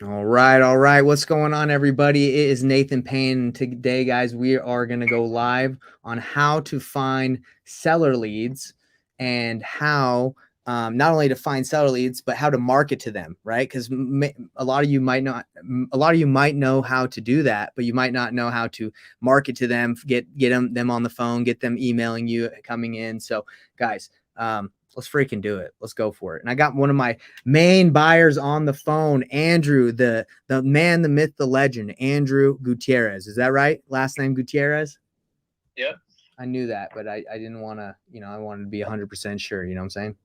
All right, all right. What's going on, everybody? It is Nathan Payne. Today, guys, we are going to go live on how to find seller leads and how not only to find seller leads, but how to market to them, right? Because a lot of you might know how to do that, but you might not know how to market to them, get them on the phone, get them emailing you, coming in. So, guys, let's freaking do it. Let's go for it. And I got one of my main buyers on the phone, Andrew, the man, the myth, the legend, Andrew Gutierrez. Is that right? Last name Gutierrez? Yeah. I knew that, but I didn't want to, I wanted to be 100% sure. You know what I'm saying?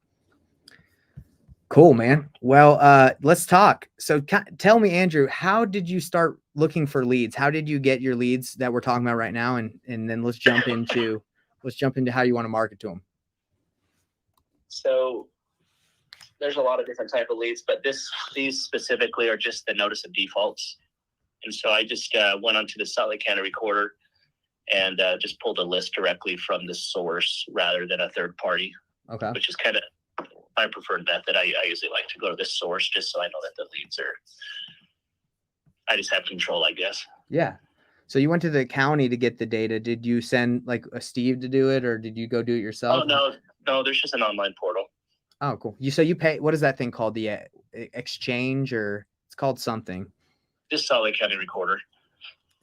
Cool, man. Well, let's talk. So tell me, Andrew, how did you start looking for leads? How did you get your leads that we're talking about right now? And then let's jump into how you want to market to them. So there's a lot of different type of leads, but these specifically are just the notice of defaults. And so I just went onto the Salt Lake County Recorder and just pulled a list directly from the source rather than a third party. Okay. Which is kind of my preferred method. I usually like to go to this source just so I know that the leads are. I just have control, I guess. Yeah. So you went to the county to get the data. Did you send like a Steve to do it, or did you go do it yourself? Oh, no. There's just an online portal. Oh, cool. You pay. What is that thing called? The exchange, or it's called something? Just Salt Lake County Recorder.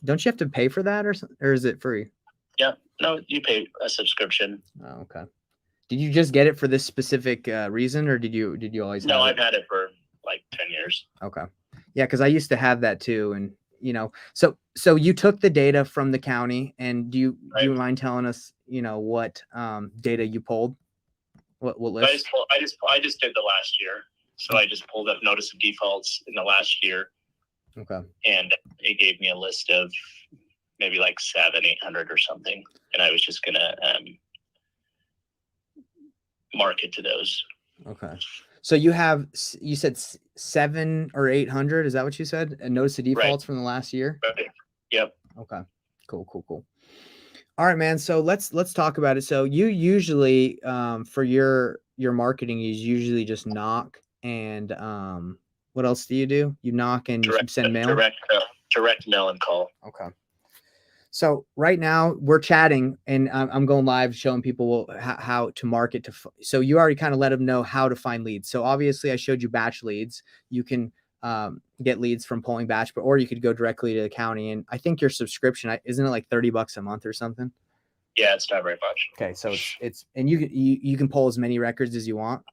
Don't you have to pay for that, or is it free? Yeah. No, you pay a subscription. Oh, okay. Did you just get it for this specific reason, or did you always? No, I've had it for like 10 years. Okay. Yeah, because I used to have that too, and so you took the data from the county, and do you mind telling us, what data you pulled? What list? I just did the last year. So I just pulled up notice of defaults in the last year. Okay. And it gave me a list of maybe like 700-800 or something. And I was just going to market to those. Okay. So you said 700 or 800. Is that what you said? And notice the defaults from the last year? Right. Yep. Okay. Cool. All right, man. So let's talk about it. So you usually, for your marketing, is usually just knock and, what else do you do? You knock and you send mail? Direct mail and call. Okay. So right now we're chatting, and I'm going live showing people how to market to. So you already kind of let them know how to find leads. So obviously I showed you batch leads. You can get leads from pulling batch, or you could go directly to the county. And I think your subscription, isn't it like $30 a month or something? Yeah, it's not very much. Okay, so it's and you can pull as many records as you want.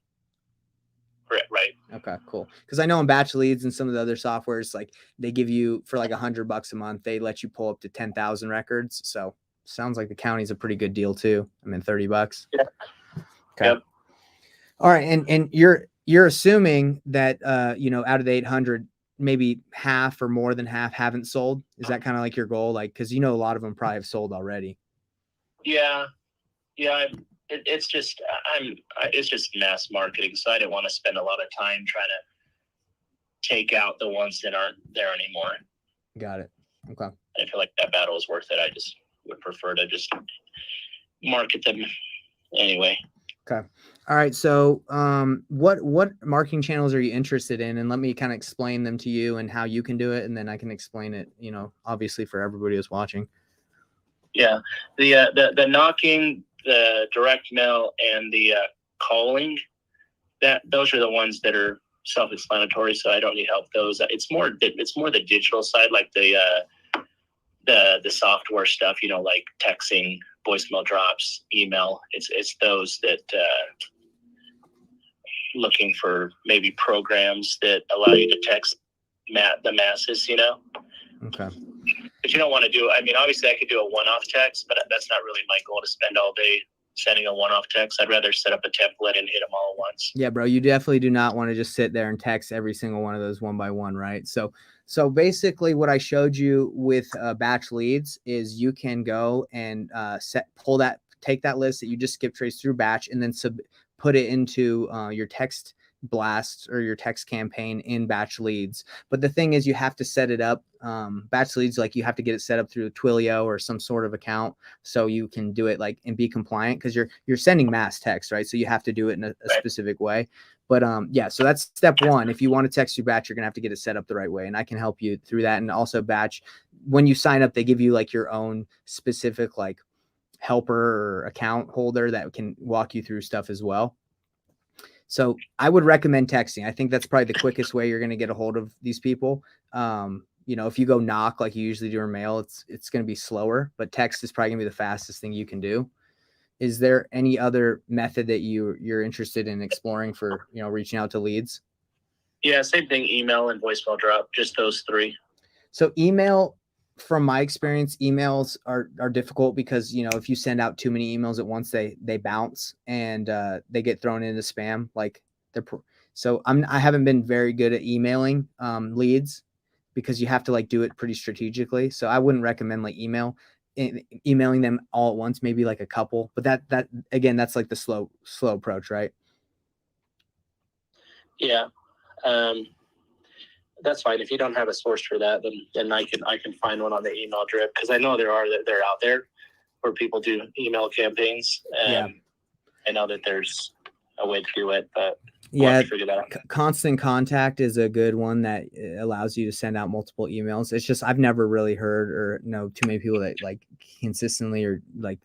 Right. Okay, cool. Because I know in batch leads and some of the other softwares, like they give you for like $100 a month, they let you pull up to 10,000 records. So sounds like the county's a pretty good deal too. I mean, $30. Yeah. Okay. Yep. All right, and you're assuming that out of the 800, maybe half or more than half haven't sold. Is that kind of like your goal? Like, because a lot of them probably have sold already. Yeah. It's just mass marketing, so I didn't want to spend a lot of time trying to take out the ones that aren't there anymore. Got it. Okay. I feel like that battle is worth it. I just would prefer to just market them anyway. Okay. All right. So, what marketing channels are you interested in? And let me kind of explain them to you and how you can do it, and then I can explain it, obviously for everybody who's watching. Yeah, the knocking, the direct mail, and the calling, those are the ones that are self-explanatory. So I don't need help. Those it's more the digital side, like the software stuff. Like texting, voicemail drops, email. It's those that looking for maybe programs that allow you to text the masses. Okay. But you don't want to do. I mean, obviously, I could do a one-off text, but that's not really my goal to spend all day sending a one-off text. I'd rather set up a template and hit them all at once. Yeah, bro, you definitely do not want to just sit there and text every single one of those one by one, right? So basically, what I showed you with batch leads is you can go and take that list that you just skip trace through batch, and then put it into your text blast or your text campaign in Batch Leads. But the thing is, you have to set it up. Batch Leads, like you have to get it set up through Twilio or some sort of account so you can do it like and be compliant, because you're sending mass text, right? So you have to do it in a specific way. But yeah, so that's step one. If you want to text your Batch, you're gonna have to get it set up the right way, and I can help you through that. And also Batch, when you sign up, they give you like your own specific like helper or account holder that can walk you through stuff as well. So I would recommend texting. I think that's probably the quickest way you're going to get a hold of these people. If you go knock like you usually do or mail, it's going to be slower, but text is probably going to be the fastest thing you can do. Is there any other method that you're interested in exploring for, reaching out to leads? Yeah, same thing, email and voicemail drop, just those three. So email, from my experience, emails are difficult because, if you send out too many emails at once, they bounce and they get thrown into spam. So I haven't been very good at emailing leads because you have to like do it pretty strategically. So I wouldn't recommend like emailing them all at once, maybe like a couple, but that again, that's like the slow approach, right? Yeah. That's fine. If you don't have a source for that, then I can find one on the email drip, because I know they're out there where people do email campaigns. Yeah. I know that there's a way to do it, but yeah, figure that out. Constant Contact is a good one that allows you to send out multiple emails. It's just I've never really heard or know too many people that like consistently or like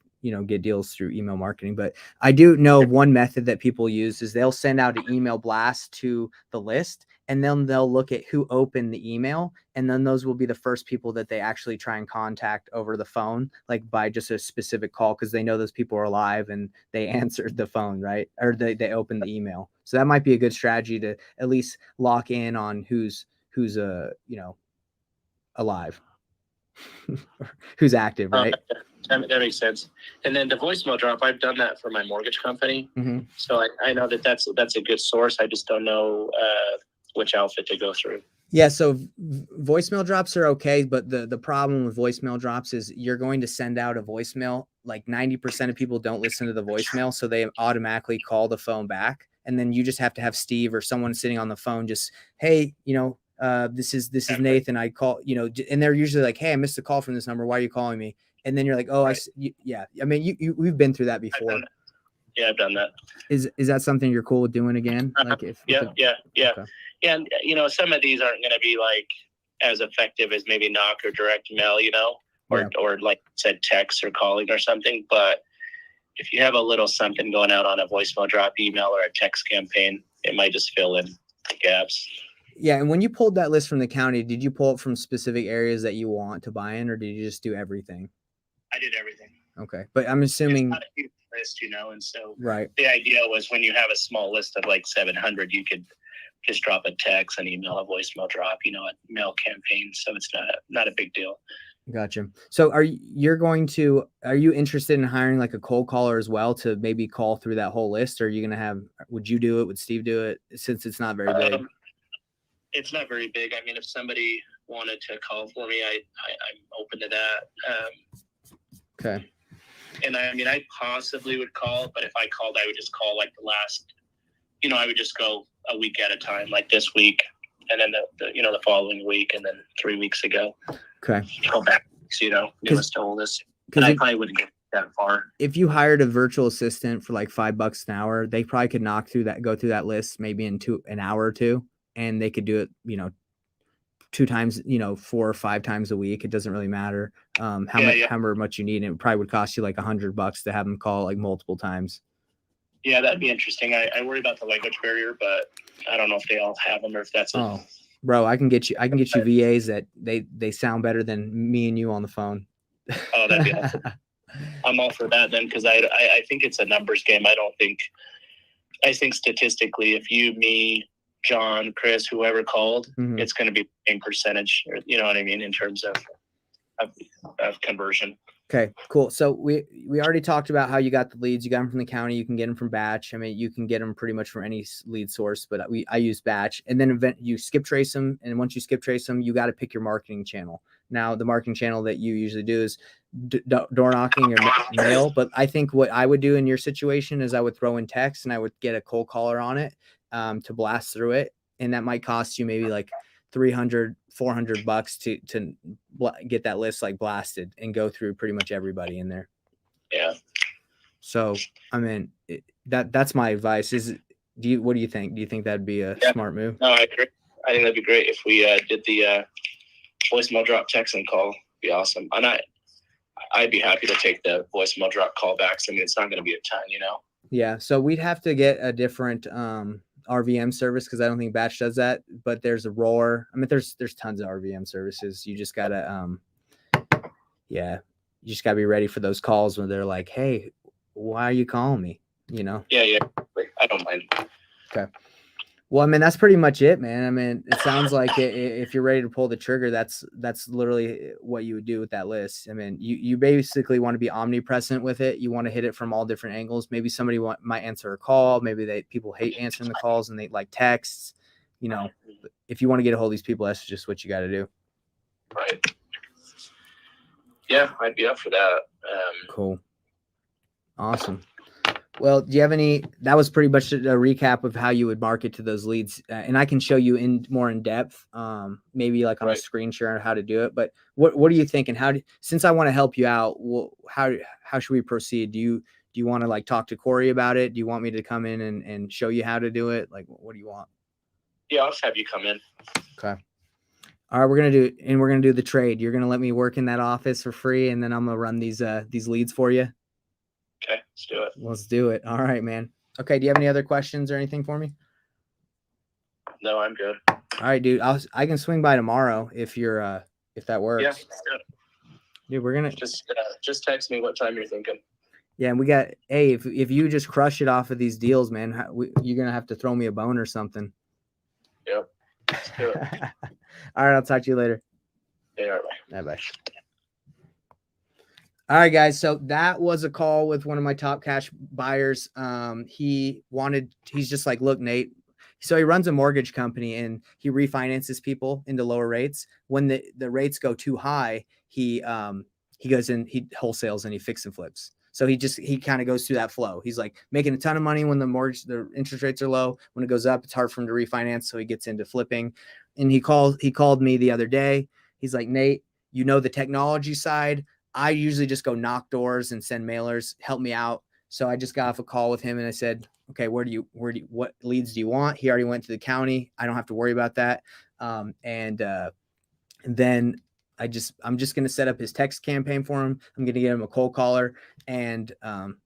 get deals through email marketing. But I do know one method that people use is they'll send out an email blast to the list, and then they'll look at who opened the email, and then those will be the first people that they actually try and contact over the phone, like by just a specific call, because they know those people are alive and they answered the phone, right? Or they opened the email. So that might be a good strategy to at least lock in on who's alive, who's active, right? That makes sense. And then the voicemail drop, I've done that for my mortgage company. Mm-hmm. So I know that's a good source. I just don't know which outfit to go through. Yeah, so voicemail drops are okay, but the problem with voicemail drops is you're going to send out a voicemail. Like 90% of people don't listen to the voicemail, so they automatically call the phone back, and then you just have to have Steve or someone sitting on the phone just, hey, this is Nathan. I call, and they're usually like, hey, I missed a call from this number. Why are you calling me? And then you're like, oh, right. Yeah. I mean, we've been through that before. Yeah, I've done that. Is that something you're cool with doing again? Like yeah. Okay. Yeah, and some of these aren't going to be like as effective as maybe knock or direct mail, or like I said, text or calling or something. But if you have a little something going out on a voicemail drop, email, or a text campaign, it might just fill in the gaps. Yeah, and when you pulled that list from the county, did you pull it from specific areas that you want to buy in, or did you just do everything? I did everything. Okay, but I'm assuming it's not a huge list, and so right. The idea was when you have a small list of like 700, you could just drop a text, an email, a voicemail drop, a mail campaign. So it's not a big deal. Gotcha. So are you interested in hiring like a cold caller as well to maybe call through that whole list? Or are you going to would you do it? Would Steve do it, since it's not very big? It's not very big. I mean, if somebody wanted to call for me, I'm open to that. Okay. And I possibly would call, but if I called, I would just call like the last, I would just go a week at a time, like this week, and then the following week, and then 3 weeks ago. Okay. Go back, newest to oldest. And I probably wouldn't get that far. If you hired a virtual assistant for like $5 an hour, they probably could go through that list maybe in an hour or two, and they could do it, 2 times, 4 or 5 times a week. It doesn't really matter however much you need. And it probably would cost you like $100 to have them call like multiple times. Yeah, that'd be interesting. I worry about the language barrier, but I don't know if they all have them or if that's bro, I can get you VAs that they sound better than me and you on the phone. Oh, that'd be awesome. I'm all for that then, because I think it's a numbers game. I think statistically, if you, me, John, Chris, whoever called, mm-hmm. It's going to be the same percentage, you know what I mean, in terms of conversion. Okay, cool. So we already talked about how you got the leads. You got them from the county. You can get them from Batch. I mean, you can get them pretty much from any lead source, but I use Batch. And then you skip trace them. And once you skip trace them, you got to pick your marketing channel. Now, the marketing channel that you usually do is door knocking or mail. But I think what I would do in your situation is I would throw in text, and I would get a cold caller on it. to blast through it. And that might cost you maybe like $300-$400 to get that list like blasted and go through pretty much everybody in there. Yeah. So, I mean, that's my advice. What do you think? Do you think that'd be a smart move? No, I agree. I think that'd be great if we did the voicemail drop, text, and call. It'd be awesome. And I'd be happy to take the voicemail drop callbacks. I mean, it's not going to be a ton, you know? Yeah. So we'd have to get a different RVM service because I don't think Batch does that. But there's a Roar. I mean, there's tons of RVM services. You just gotta you just gotta be ready for those calls when they're like, "Hey, why are you calling me?" You know? Yeah. I don't mind. Okay. Well, I mean, that's pretty much it, man. I mean, it sounds like if you're ready to pull the trigger, that's literally what you would do with that list. I mean, you basically want to be omnipresent with it. You want to hit it from all different angles. Maybe somebody might answer a call. Maybe people hate answering the calls and they like texts. You know, if you want to get a hold of these people, that's just what you got to do. Right. Yeah, I'd be up for that. Cool. Awesome. Well, do you have that was pretty much a recap of how you would market to those leads. And I can show you more in depth, maybe like on a screen share on how to do it. But what do you think? And since I want to help you out, how should we proceed? Do you want to like talk to Corey about it? Do you want me to come in and show you how to do it? Like, what do you want? Yeah, I'll just have you come in. Okay. All right, we're going to do the trade. You're going to let me work in that office for free. And then I'm going to run these leads for you. Okay, let's do it. Let's do it. All right, man. Okay, do you have any other questions or anything for me? No, I'm good. All right, dude. I can swing by tomorrow if that works. Yeah, dude, we're gonna just text me what time you're thinking. Yeah, and if you just crush it off of these deals, man, you're gonna have to throw me a bone or something. Yep. Let's do it. All right, I'll talk to you later. Yeah, bye. All right, guys. So that was a call with one of my top cash buyers. He's just like, look, Nate. So he runs a mortgage company and he refinances people into lower rates. When the rates go too high, he goes in, he wholesales and he fix and flips. So he kind of goes through that flow. He's like making a ton of money when the interest rates are low. When it goes up, it's hard for him to refinance. So he gets into flipping. And he called me the other day. He's like, Nate, the technology side. I usually just go knock doors and send mailers, help me out. So I just got off a call with him and I said, okay, what leads do you want? He already went to the county. I don't have to worry about that. And then I'm just going to set up his text campaign for him. I'm going to get him a cold caller and, I'm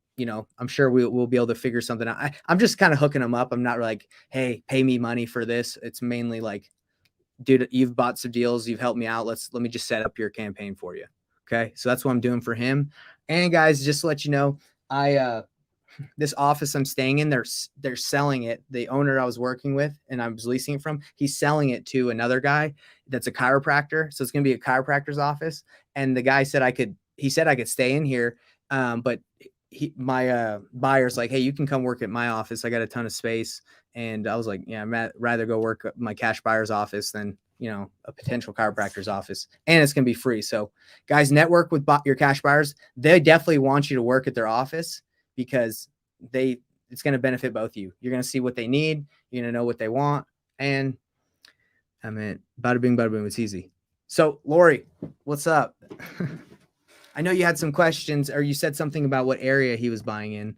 sure we'll be able to figure something out. I'm just kind of hooking him up. I'm not like, hey, pay me money for this. It's mainly like, dude, you've bought some deals. You've helped me out. Let me just set up your campaign for you. Okay. So that's what I'm doing for him. And guys, just to let you know, this office I'm staying in, they're selling it. The owner I was working with and I was leasing it from, he's selling it to another guy that's a chiropractor. So it's going to be a chiropractor's office. And the guy said I could stay in here. But my buyer's like, hey, you can come work at my office. I got a ton of space. And I was like, yeah, I'd rather go work at my cash buyer's office than, a potential chiropractor's office, and it's going to be free. So guys, network with your cash buyers. They definitely want you to work at their office because it's going to benefit both of you. You're going to see what they need. You're going to know what they want. And I mean, bada bing, bada boom. It's easy. So Lori, what's up? I know you had some questions or you said something about what area he was buying in.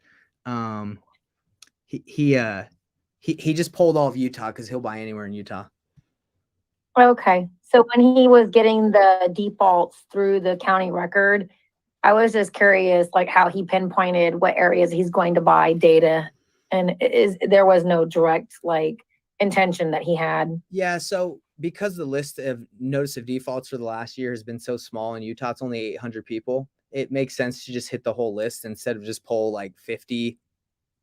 He just pulled all of Utah because he'll buy anywhere in Utah. Okay. So when he was getting the defaults through the county record, I was just curious, like how he pinpointed what areas he's going to buy data, and there was no direct like intention that he had. Yeah. So because the list of notice of defaults for the last year has been so small in Utah, it's only 800 people. It makes sense to just hit the whole list instead of just pull like 50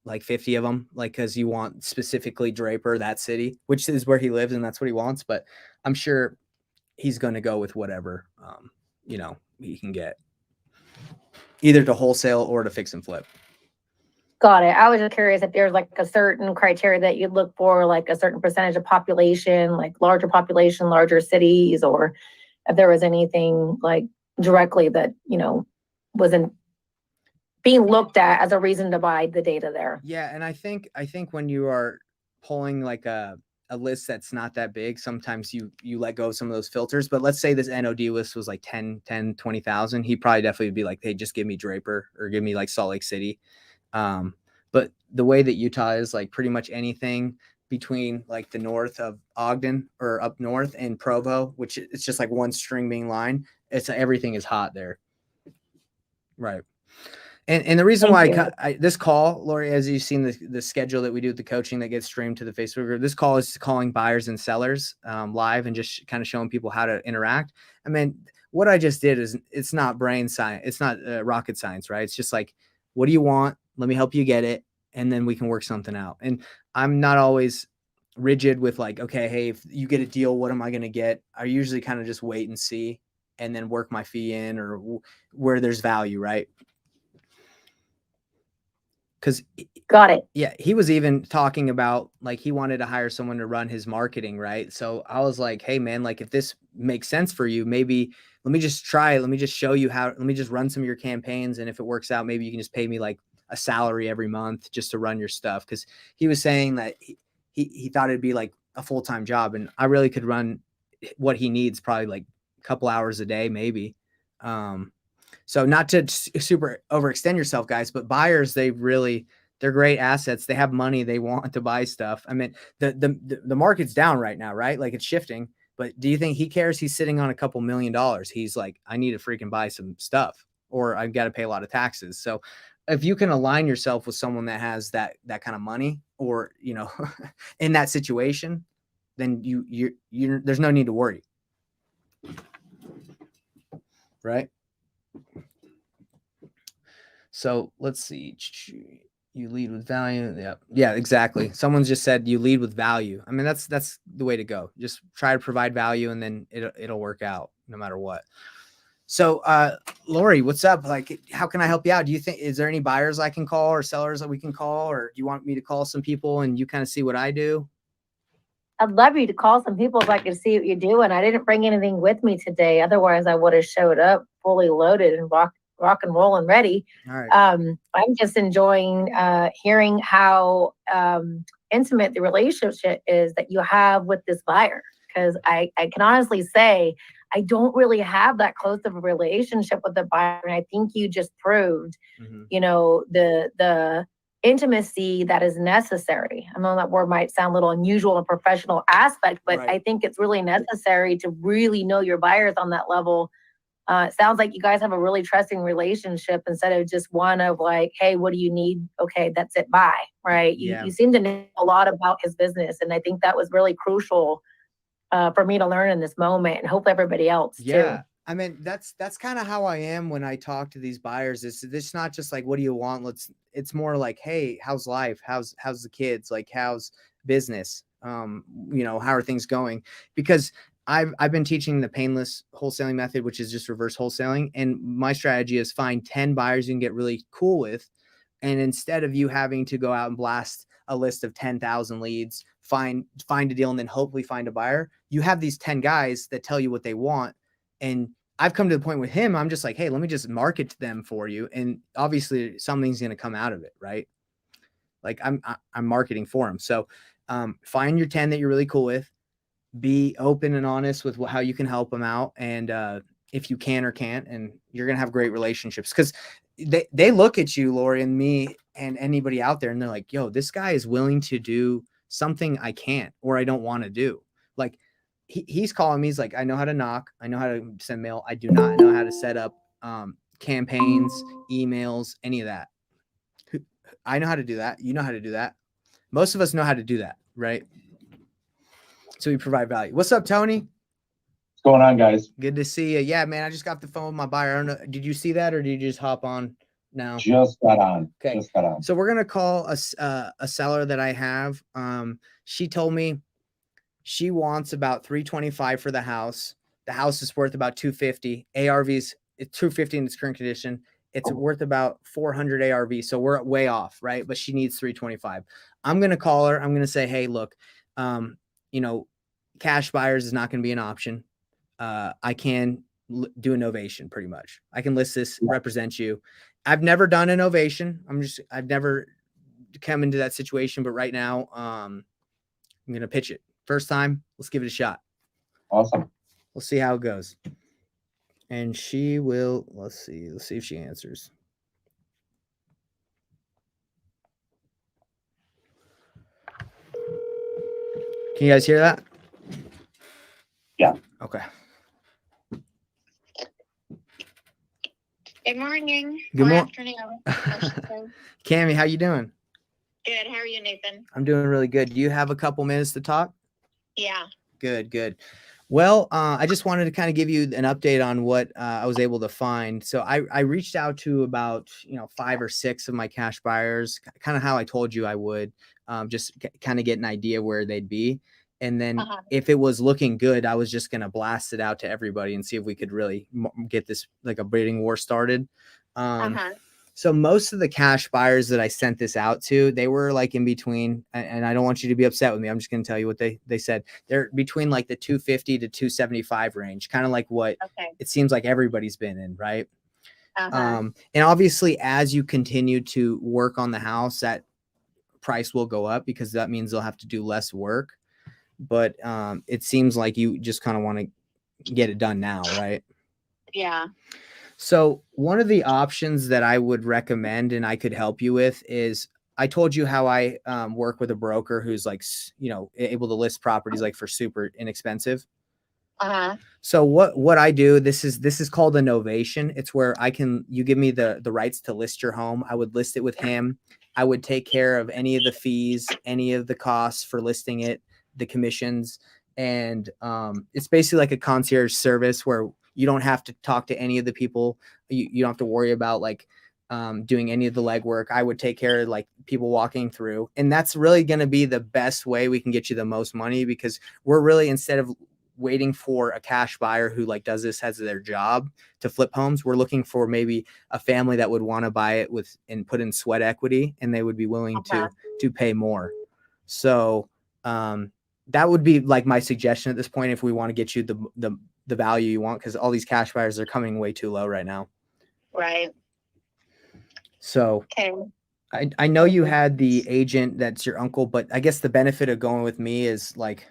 of them, like, cause you want specifically Draper, that city, which is where he lives and that's what he wants. But I'm sure he's going to go with whatever, he can get either to wholesale or to fix and flip. Got it. I was just curious if there's like a certain criteria that you'd look for, like a certain percentage of population, like larger population, larger cities, or if there was anything like directly that, wasn't being looked at as a reason to buy the data there. Yeah. And I think when you are pulling like a list that's not that big, sometimes you let go of some of those filters. But let's say this NOD list was like 20,000. He probably definitely would be like, hey, just give me Draper or give me like Salt Lake City. But the way that Utah is, like pretty much anything between like the north of Ogden or up north and Provo, which it's just like one string being line. Everything is hot there. Right. And the reason why this call, Lori, as you've seen the schedule that we do with the coaching that gets streamed to the Facebook group, this call is calling buyers and sellers live and just kind of showing people how to interact. I mean, what I just did is, it's not brain science. It's not rocket science, right? It's just like, what do you want? Let me help you get it. And then we can work something out. And I'm not always rigid with like, okay, hey, if you get a deal, what am I going to get? I usually kind of just wait and see and then work my fee in or where there's value, right? Because got it. Yeah, he was even talking about like he wanted to hire someone to run his marketing, right? So I was like, hey man, like if this makes sense for you, maybe let me just try it. Let me just show you how, let me just run some of your campaigns. And if it works out, maybe you can just pay me like a salary every month just to run your stuff. Because he was saying that he thought it'd be like a full-time job, and I really could run what he needs probably like a couple hours a day, maybe. So not to super overextend yourself, guys, but buyers, they're great assets. They have money. They want to buy stuff. I mean, the market's down right now, right? Like it's shifting, but do you think he cares? He's sitting on a couple $1 million. He's like, I need to freaking buy some stuff, or I've got to pay a lot of taxes. So if you can align yourself with someone that has that kind of money, or, you know, in that situation, then you're there's no need to worry. Right. So let's see. You lead with value. Yeah, exactly. Someone's just said you lead with value. I mean, that's the way to go. Just try to provide value, and then it'll work out no matter what. So, Lori, what's up? Like, how can I help you out? Do you think, is there any buyers I can call or sellers that we can call, or do you want me to call some people and you kind of see what I do? I'd love you to call some people if I could see what you're doing. I didn't bring anything with me today. Otherwise, I would have showed up fully loaded and rock and roll and ready. All right. I'm just enjoying hearing how intimate the relationship is that you have with this buyer. Because I can honestly say, I don't really have that close of a relationship with the buyer. And I think you just proved, you know, the intimacy that is necessary. I know that word might sound a little unusual in a professional aspect, but right. I think it's really necessary to really know your buyers on that level. It sounds like you guys have a really trusting relationship instead of just one of like, hey, what do you need? Okay, that's it, bye, right? You seem to know a lot about his business. And I think that was really crucial for me to learn in this moment, and hope everybody else too. I mean, that's kind of how I am when I talk to these buyers. It's not just like, what do you want? It's more like, hey, how's life? How's the kids? Like, how's business? You know, how are things going? Because I've been teaching the painless wholesaling method, which is just reverse wholesaling. And my strategy is find 10 buyers you can get really cool with. And instead of you having to go out and blast a list of 10,000 leads, find a deal, and then hopefully find a buyer, you have these 10 guys that tell you what they want. And I've come to the point with him, I'm just like, hey, let me just market to them for you. And obviously something's going to come out of it, right? Like I'm marketing for him. So find your 10 that you're really cool with. Be open and honest with how you can help them out. And if you can or can't, and you're going to have great relationships, because they look at you, Lori, and me and anybody out there, and they're like, yo, this guy is willing to do something I can't, or I don't want to do. Like he's calling me. He's like, I know how to knock. I know how to send mail. I do not know how to set up campaigns, emails, any of that. I know how to do that. You know how to do that. Most of us know how to do that, right? So we provide value. What's up, Tony? What's going on, guys? Good to see you. Yeah, man, I just got off the phone with my buyer. I don't know. Did you see that, or did you just hop on now? Just got on. Okay. Just got on. So we're going to call a seller that I have. She told me she wants about $325 for the house. The house is worth about $250. ARV's it's $250 in its current condition. It's worth about $400 ARV. So we're way off, right? But she needs $325. I'm going to call her. I'm going to say, hey, look, you know, cash buyers is not going to be an option. I can do a novation pretty much. I can list this, represent you. I've never done a novation. I've never come into that situation, but right now, I'm going to pitch it. First time, let's give it a shot. Awesome. We'll see how it goes. And she will, let's see if she answers. Can you guys hear that? Yeah. Okay. Good morning. Good or mor- afternoon. I should say. Cammy, how you doing? Good. How are you, Nathan? I'm doing really good. Do you have a couple minutes to talk? Yeah. Good. Well, I just wanted to kind of give you an update on what I was able to find. So I reached out to about 5 or 6 of my cash buyers, kind of how I told you I would, just kind of get an idea where they'd be. And then if it was looking good, I was just going to blast it out to everybody and see if we could really get this like a bidding war started. So most of the cash buyers that I sent this out to, they were like in between, and I don't want you to be upset with me. I'm just going to tell you what they said. They're between like the 250 to 275 range, kind of like what it seems like everybody's been in, right? And obviously, as you continue to work on the house, that price will go up because that means they'll have to do less work. But it seems like you just kind of want to get it done now, right? Yeah. So one of the options that I would recommend and I could help you with is I told you how I work with a broker who's like, able to list properties like for super inexpensive. So what I do, this is called a novation. It's where you give me the rights to list your home. I would list it with him. I would take care of any of the fees, any of the costs for listing it, the commissions. And it's basically like a concierge service where you don't have to talk to any of the people. You don't have to worry about like doing any of the legwork. I would take care of like people walking through. And that's really going to be the best way we can get you the most money, because we're really, instead of waiting for a cash buyer who like does this as their job to flip homes, we're looking for maybe a family that would want to buy it with and put in sweat equity, and they would be willing to pay more. So that would be like my suggestion at this point if we want to get you the value you want, because all these cash buyers are coming way too low right now. Right. So I know you had the agent that's your uncle, but I guess the benefit of going with me is like,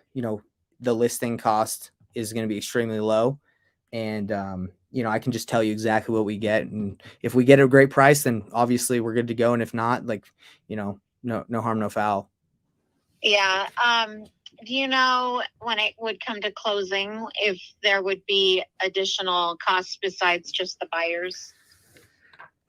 the listing cost is going to be extremely low. And, I can just tell you exactly what we get. And if we get a great price, then obviously we're good to go. And if not, like, no harm, no foul. Yeah. Do you know when it would come to closing, if there would be additional costs besides just the buyers?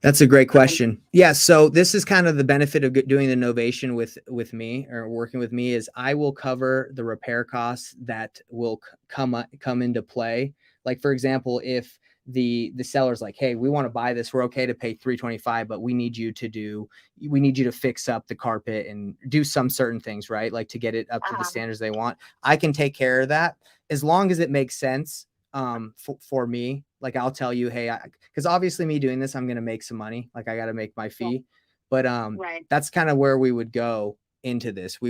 That's a great question. Yeah. So this is kind of the benefit of doing the novation with me, or working with me, is I will cover the repair costs that will come into play. Like, for example, if the seller's like, hey, we want to buy this, we're okay to pay $325, but we need you to fix up the carpet and do some certain things, right? Like to get it up to the standards they want. I can take care of that as long as it makes sense for me. Like I'll tell you, hey, because obviously me doing this, I'm going to make some money. Like I got to make my fee, but that's kind of where we would go into this.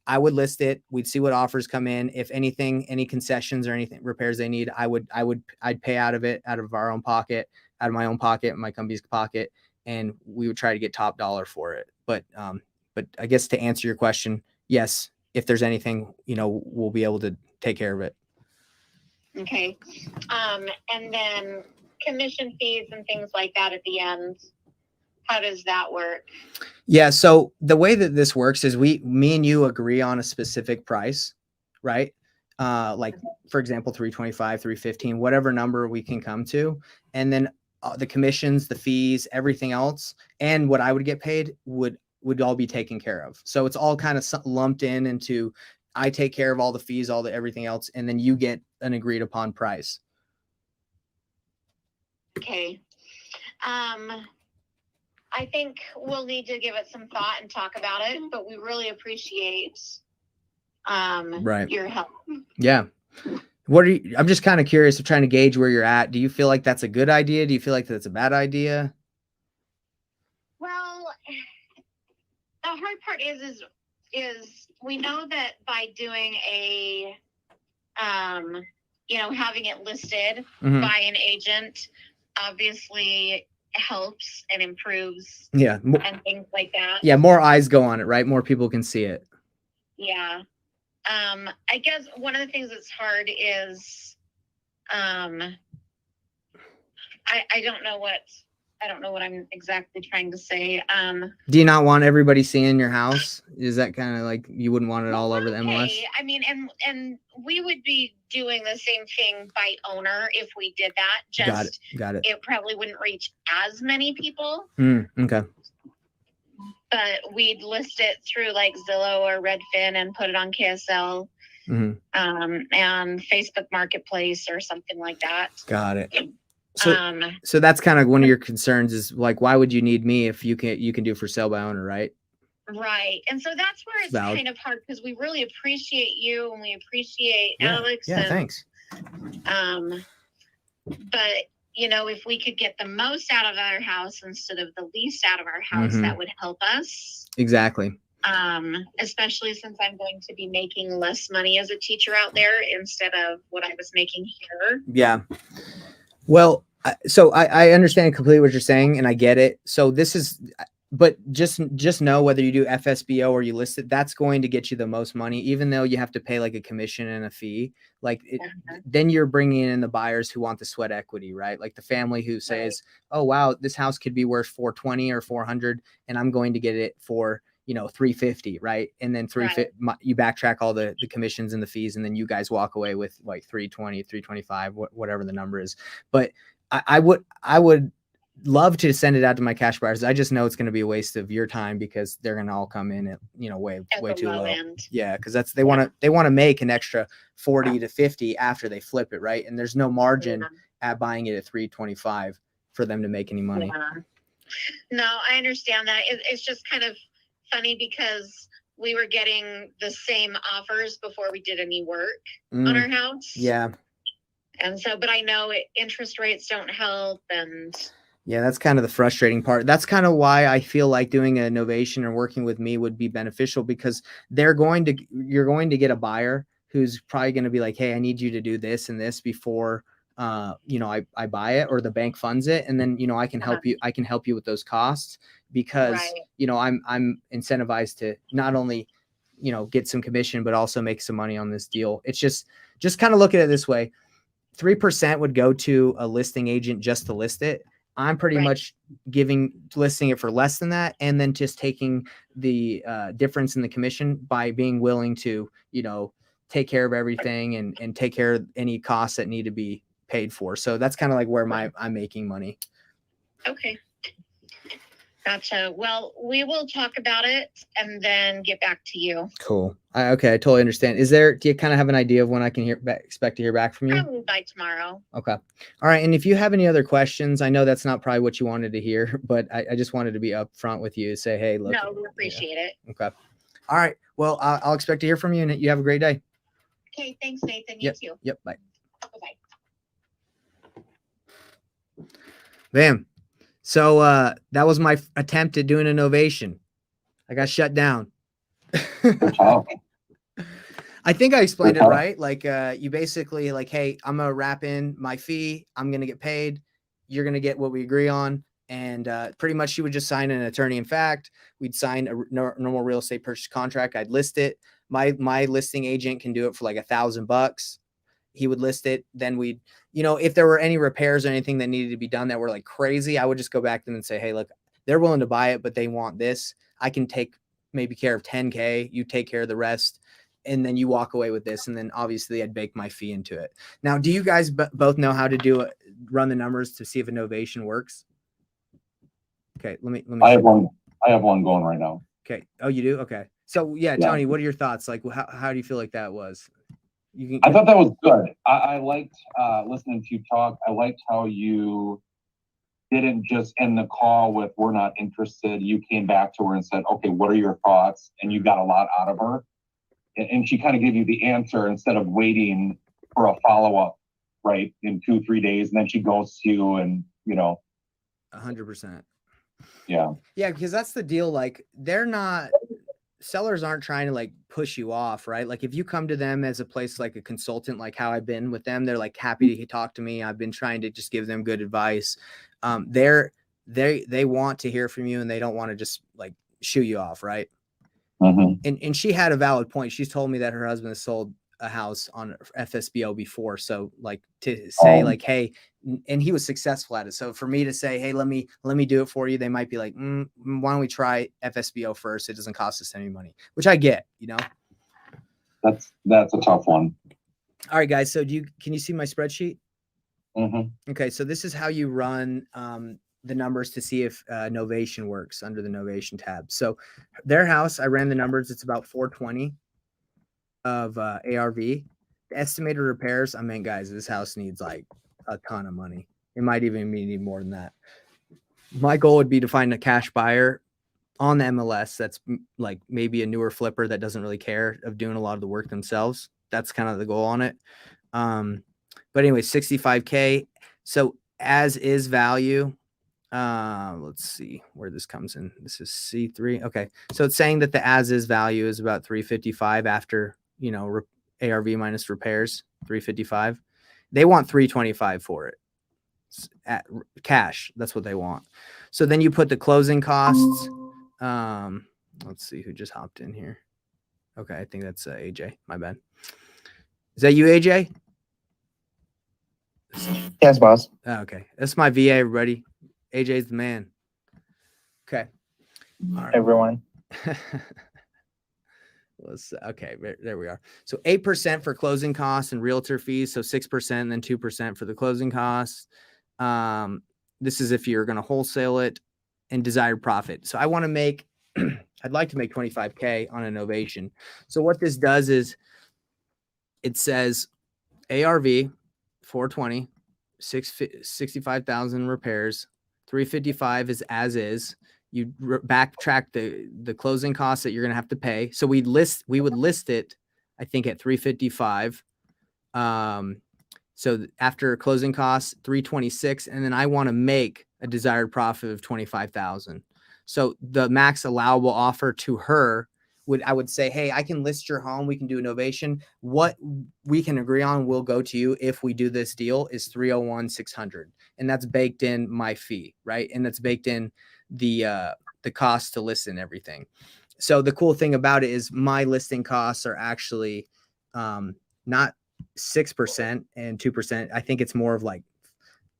I would list it. We'd see what offers come in. If anything, any concessions or anything repairs they need, I'd pay out of our own pocket, out of my own pocket, my company's pocket, and we would try to get top dollar for it. But I guess to answer your question, yes, if there's anything, we'll be able to take care of it. Okay. And then commission fees and things like that at the end, how does that work? Yeah. So the way that this works is me and you agree on a specific price, right? Like for example, 325, 315, whatever number we can come to. And then the commissions, the fees, everything else, and what I would get paid would all be taken care of. So it's all kind of lumped into, I take care of all the fees, everything else, and then you get an agreed upon price. Okay. I think we'll need to give it some thought and talk about it, but we really appreciate your help. Yeah. I'm just kind of curious of trying to gauge where you're at. Do you feel like that's a good idea? Do you feel like that's a bad idea? Well, the hard part is we know that by doing having it listed by an agent obviously helps and improves and things like that. Yeah, more eyes go on it, right? More people can see it. Yeah. I guess one of the things that's hard is, I don't know what I'm exactly trying to say. Do you not want everybody seeing your house? Is that kind of like you wouldn't want it all Well, over the MLS? okay. I mean, and we would be doing the same thing by owner if we did that. Got it. Just Got it. it probably wouldn't reach as many people, Okay. but we'd list it through like Zillow or Redfin and put it on KSL, hmm and Facebook Marketplace or something like that. Got it. So, Um, so that's kind of one of your concerns is like, why would you need me if you can do for sale by owner, right? right. And so that's where it's Valid. kind of hard because we really appreciate you and we appreciate Yeah. Alex. Yeah. and, Thanks. But you know, if we could get the most out of our house instead of the least out of our house, Mhm. that would help us. Exactly. Especially since I'm going to be making less money as a teacher out there instead of what I was making here. Yeah. Well, so I understand completely what you're saying and I get it. So this is, but just know whether you do FSBO or you list it, that's going to get you the most money, even though you have to pay like a commission and a fee. Like then you're bringing in the buyers who want the sweat equity, right? Like the family who says, oh, wow, this house could be worth 420 or 400 and I'm going to get it for, 350, right? And then 350, you backtrack all the commissions and the fees, and then you guys walk away with like 320, 325, whatever the number is. But I would love to send it out to my cash buyers. I just know it's going to be a waste of your time because they're going to all come in at, way the too low low. end. Yeah. Cause they want to make an extra 40 to 50 after they flip it. Right. And there's no margin at buying it at 325 for them to make any money. Yeah. No, I understand that. It's just kind of funny because we were getting the same offers before we did any work on our house. Yeah. And so, but I know interest rates don't help. And yeah, that's kind of the frustrating part. That's kind of why I feel like doing a novation or working with me would be beneficial because you're going to get a buyer who's probably going to be like, hey, I need you to do this and this before, I buy it or the bank funds it. And then, I can help you. I can help you with those costs because, I'm incentivized to not only, get some commission, but also make some money on this deal. It's just kind of look at it this way. 3% would go to a listing agent just to list it. I'm pretty much listing it for less than that. And then just taking the difference in the commission by being willing to, take care of everything and take care of any costs that need to be paid for. So that's kind of like where I'm making money. okay. Gotcha. Well, we will talk about it and then get back to you. Cool. Okay. I totally understand. Do you kind of have an idea of when I can expect to hear back from you? Probably by tomorrow. Okay. All right. And if you have any other questions, I know that's not probably what you wanted to hear, but I just wanted to be upfront with you, say, hey, look. No, we appreciate it. Okay. All right. Well, I'll expect to hear from you and you have a great day. Okay. Thanks, Nathan. Yep. You too. Yep. Bye. Bye-bye. Bam. So that was my attempt at doing a novation. I got shut down. Good job. I think I explained it right. Like you basically like, hey, I'm gonna wrap in my fee. I'm gonna get paid. You're gonna get what we agree on, and pretty much she would just sign an attorney in fact. We'd sign a normal real estate purchase contract. I'd list it. My listing agent can do it for like $1,000. He would list it. Then we'd, if there were any repairs or anything that needed to be done that were like crazy, I would just go back to them and say, hey, look, they're willing to buy it, but they want this. I can take maybe care of 10K. You take care of the rest. And then you walk away with this. And then obviously I'd bake my fee into it. Now, do you guys both know how to run the numbers to see if a novation works? Okay. Let me. I have one going right now. Okay. Oh, you do? Okay. So yeah, Tony, what are your thoughts? Like, how do you feel like that was? I thought that was good. I liked listening to you talk. I liked how you didn't just end the call with, we're not interested. You came back to her and said, okay, what are your thoughts? And you got a lot out of her. And she kind of gave you the answer instead of waiting for a follow-up, right, in 2-3 days. And then she goes to you and, 100%. Yeah. Yeah, because that's the deal. Like sellers aren't trying to like push you off, right? Like if you come to them as a place like a consultant, like how I've been with them, they're like happy to talk to me. I've been trying to just give them good advice. They want to hear from you and they don't want to just like shoo you off, right? Mhm. And she had a valid point. She's told me that her husband has sold a house on FSBO before. So like to say like, hey, and he was successful at it. So for me to say, hey, let me do it for you, they might be like, why don't we try FSBO first? It doesn't cost us any money, which I get, you know. That's a tough one. All right, guys. So can you see my spreadsheet? Mhm. Okay, so this is how you run the numbers to see if Novation works under the Novation tab. So their house, I ran the numbers. It's about 420 of ARV. The estimated repairs, I mean, guys, this house needs like a ton of money. It might even need more than that. My goal would be to find a cash buyer on the MLS that's like maybe a newer flipper that doesn't really care of doing a lot of the work themselves. That's kind of the goal on it. But anyway, 65K. So as is value, let's see where this comes in. This is C3. Okay. So it's saying that the as is value is about 355 after, you know, ARV minus repairs, 355. They want 325 for it at cash. That's what they want. So then you put the closing costs. Let's see who just hopped in here. Okay. I think that's AJ. My bad. Is that you, AJ? Yes, boss. Oh, okay. That's my VA, everybody. AJ's the man. Okay. All right. Everyone. Okay, there we are. So 8% for closing costs and realtor fees. So 6%, and then 2% for the closing costs. This is if you're going to wholesale it, and desired profit. So I want to make, I'd like to make 25K on a Novation. So what this does is it says ARV 420, 65,000 repairs, 355 is as is. You backtrack the closing costs that you're going to have to pay. So we would list it, I think, at 355. So after closing costs, 326, and then I want to make a desired profit of 25,000. So the max allowable offer to her I would say, hey, I can list your home. We can do a Novation. What we can agree on will go to you if we do this deal is 301,600, and that's baked in my fee, right? And that's baked in the cost to list and everything. So the cool thing about it is my listing costs are actually not 6% and 2%. I think it's more of like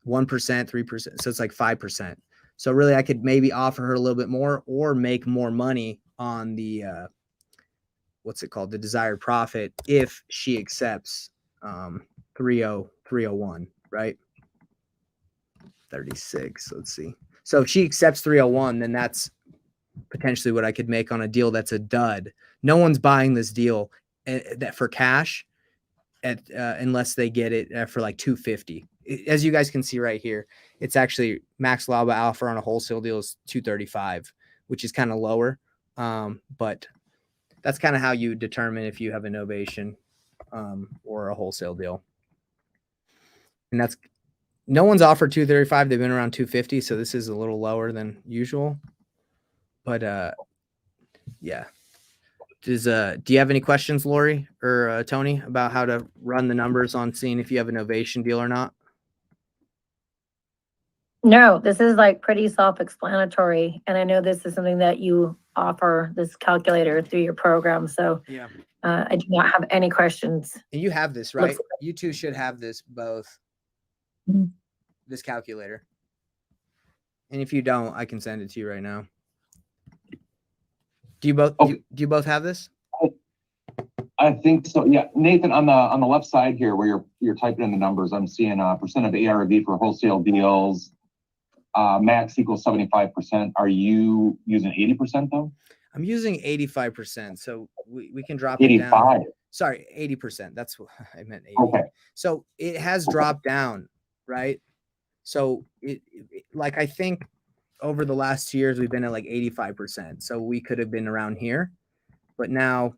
1%, 3%. So it's like 5%. So really, I could maybe offer her a little bit more or make more money on the what's it called, the desired profit, if she accepts 301, right? 36. Let's see. So if she accepts 301, then that's potentially what I could make on a deal that's a dud. No one's buying this deal that for cash unless they get it for like 250. As you guys can see right here, it's actually max allowable offer on a wholesale deal is 235, which is kind of lower. But that's kind of how you determine if you have a Novation or a wholesale deal. And that's, no one's offered 235. They've been around 250. So this is a little lower than usual. But yeah. Do you have any questions, Lori or Tony, about how to run the numbers on seeing if you have a Novation deal or not? No, this is like pretty self-explanatory. And I know this is something that you offer, this calculator, through your program. So Yeah. I do not have any questions. And you have this, right? You two should have this both. Mhm. This calculator. And if you don't, I can send it to you right now. Do you both do you both have this? I think so. Yeah, Nathan, on the left side here, where you're typing in the numbers, I'm seeing percent of ARV for wholesale deals. Max equals 75%. Are you using 80% though? I'm using 85%. So we can drop 85. it down. Sorry, 80%. That's what I meant. 80. Okay. So it has dropped down, right? So it like, I think over the last 2 years, we've been at like 85%. So we could have been around here, but now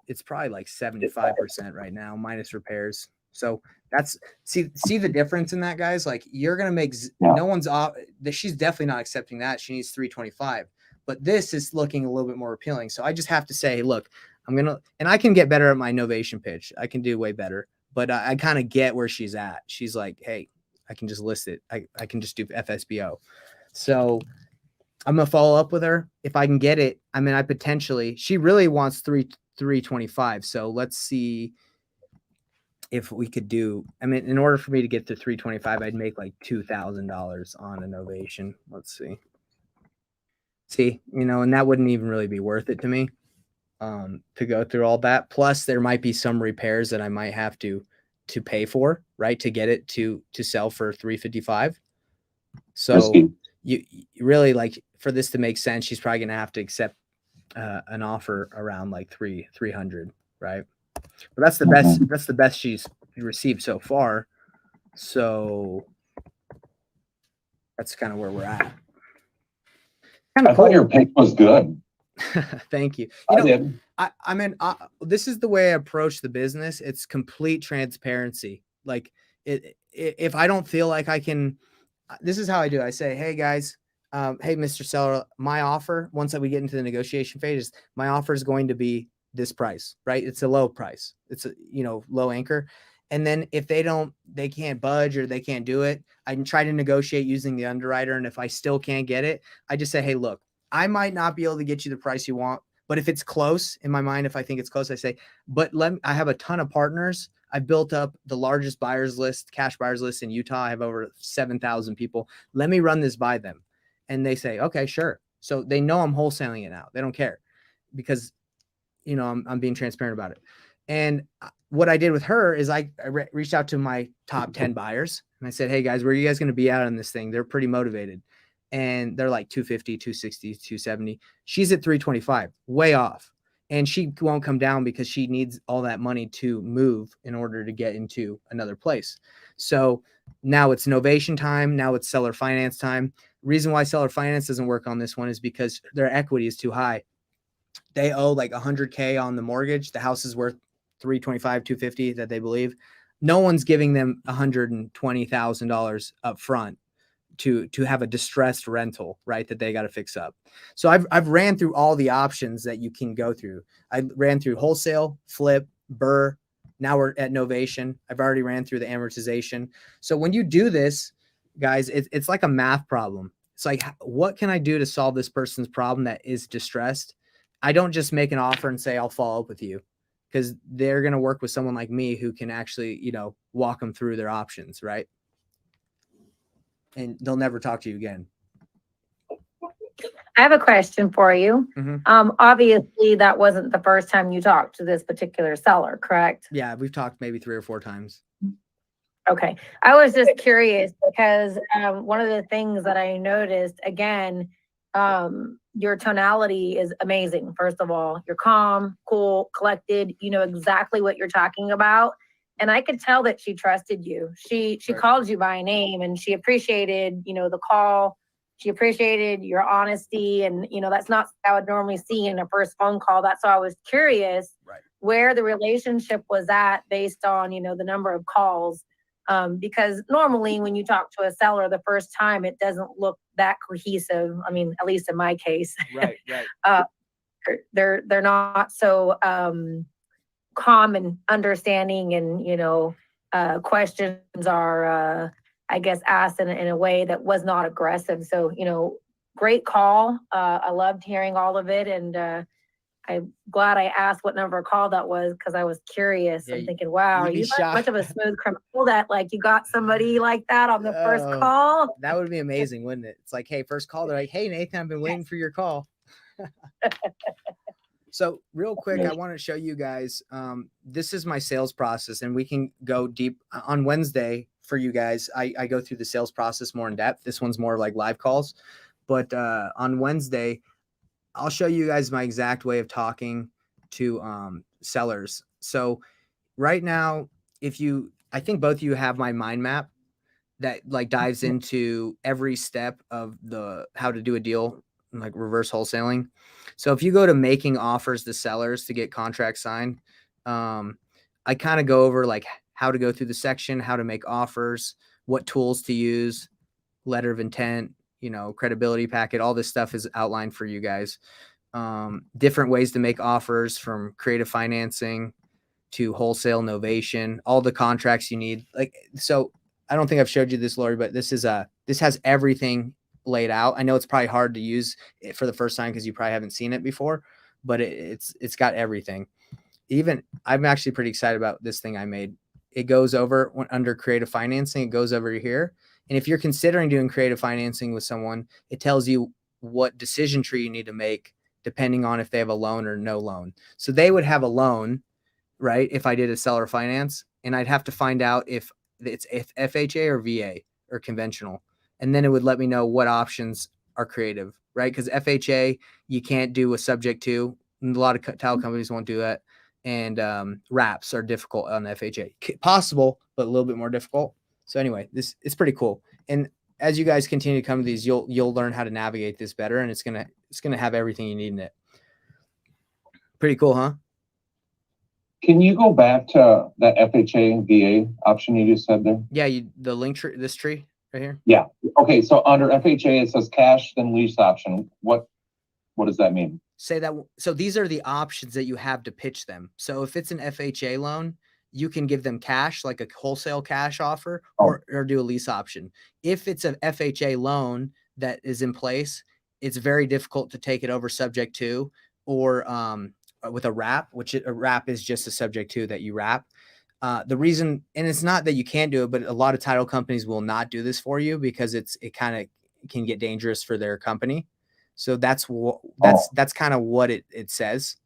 it's probably like 75% right now, minus repairs. So that's see the difference in that, guys. Like, you're gonna make no one's off. She's definitely not accepting that. She needs 325, but this is looking a little bit more appealing. So I just have to say, look, and I can get better at my Novation pitch. I can do way better, but I kind of get where she's at. She's like, hey, I can just list it. I can just do FSBO. So I'm gonna follow up with her if I can get it. I mean, she really wants 325. So let's see if we could do. I mean, in order for me to get to 325, I'd make like $2,000 on a novation. Let's see. See, and that wouldn't even really be worth it to me to go through all that. Plus, there might be some repairs that I might have to pay for, right, to get it to sell for 355. So you really, like, for this to make sense, she's probably gonna have to accept an offer around like 300, right? But that's the best. That's the best she's received so far. So that's kind of where we're at. I thought your pick was good. Thank you. I did. I mean, this is the way I approach the business. It's complete transparency. Like, if I don't feel like I can, this is how I do it. I say, hey guys, hey, Mr. Seller, my offer, once that we get into the negotiation phase, my offer is going to be this price, right? It's a low price. It's a, low anchor. And then if they can't budge or they can't do it, I can try to negotiate using the underwriter. And if I still can't get it, I just say, hey, look, I might not be able to get you the price you want, but if it's close in my mind, if I think it's close, I say, but I have a ton of partners. I built up the largest cash buyers list in Utah. I have over 7,000 people. Let me run this by them. And they say, okay, sure. So they know I'm wholesaling it now. They don't care because, I'm being transparent about it. And what I did with her is I reached out to my top 10 buyers and I said, hey guys, where are you guys going to be out on this thing? They're pretty motivated. And they're like 250, 260, 270. She's at 325, way off. And she won't come down because she needs all that money to move in order to get into another place. So now it's novation time. Now it's seller finance time. Reason why seller finance doesn't work on this one is because their equity is too high. They owe like 100K on the mortgage. The house is worth 325, 250 that they believe. No one's giving them $120,000 up front to have a distressed rental, right, that they got to fix up. So I've ran through all the options that you can go through. I ran through wholesale, flip, BRRRR. Now we're at novation. I've already ran through the amortization. So when you do this, guys, it's like a math problem. It's like, what can I do to solve this person's problem that is distressed? I don't just make an offer and say, I'll follow up with you, because they're going to work with someone like me who can actually, walk them through their options, right? And they'll never talk to you again. I have a question for you. Mhm. Obviously that wasn't the first time you talked to this particular seller, correct? Yeah, we've talked maybe 3 or 4 times. Okay. I was just curious because one of the things that I noticed, again, your tonality is amazing. First of all, you're calm, cool, collected. You know exactly what you're talking about. And I could tell that she trusted you. She Right. called you by name and she appreciated, the call. She appreciated your honesty. And, that's not what I would normally see in a first phone call. That's why I was curious Right. where the relationship was at based on, the number of calls. Because normally when you talk to a seller the first time, it doesn't look that cohesive. I mean, at least in my case, Right. Right. they're not so calm and understanding, and questions are I guess asked in a way that was not aggressive. So great call. I loved hearing all of it, and I'm glad I asked what number of call that was because I was curious. Yeah, I'm thinking, wow, you'd be you not much shocked. of a smooth criminal that like you got somebody like that on the first Oh. call. That would be amazing, wouldn't it? It's like, hey, first call. They're like, hey, Nathan, I've been waiting for your call. So real quick, I want to show you guys, this is my sales process, and we can go deep on Wednesday for you guys. I go through the sales process more in depth. This one's more like live calls, but on Wednesday, I'll show you guys my exact way of talking to sellers. So right now, I think both of you have my mind map that like dives into every step of how to do a deal, like reverse wholesaling. So if you go to making offers to sellers to get contracts signed, I kind of go over like how to go through the section, how to make offers, what tools to use, letter of intent, credibility packet, all this stuff is outlined for you guys. Different ways to make offers, from creative financing to wholesale novation, all the contracts you need. So I don't think I've showed you this, Lori, but this has everything laid out. I know it's probably hard to use it for the first time because you probably haven't seen it before, but it's got everything. Even I'm actually pretty excited about this thing I made. It goes over under creative financing. It goes over here. And if you're considering doing creative financing with someone, it tells you what decision tree you need to make depending on if they have a loan or no loan. So they would have a loan, right? If I did a seller finance, and I'd have to find out if it's FHA or VA or conventional. And then it would let me know what options are creative, right? Because FHA, you can't do a subject to. A lot of title companies won't do that. And wraps are difficult on FHA. Possible, but a little bit more difficult. So anyway, it's pretty cool. And as you guys continue to come to these, you'll learn how to navigate this better, and it's gonna have everything you need in it. Pretty cool, huh? Can you go back to that FHA VA option you just said there? Yeah, the link tree, this tree right here. Yeah. Okay, so under FHA it says cash then lease option. What does that mean? Say that. So these are the options that you have to pitch them. So if it's an FHA loan, you can give them cash, like a wholesale cash offer, or do a lease option. If it's an FHA loan that is in place, it's very difficult to take it over subject to, or with a wrap, which a wrap is just a subject to that you wrap. The reason, and it's not that you can't do it, but a lot of title companies will not do this for you because it kind of can get dangerous for their company. So that's kind of what it says.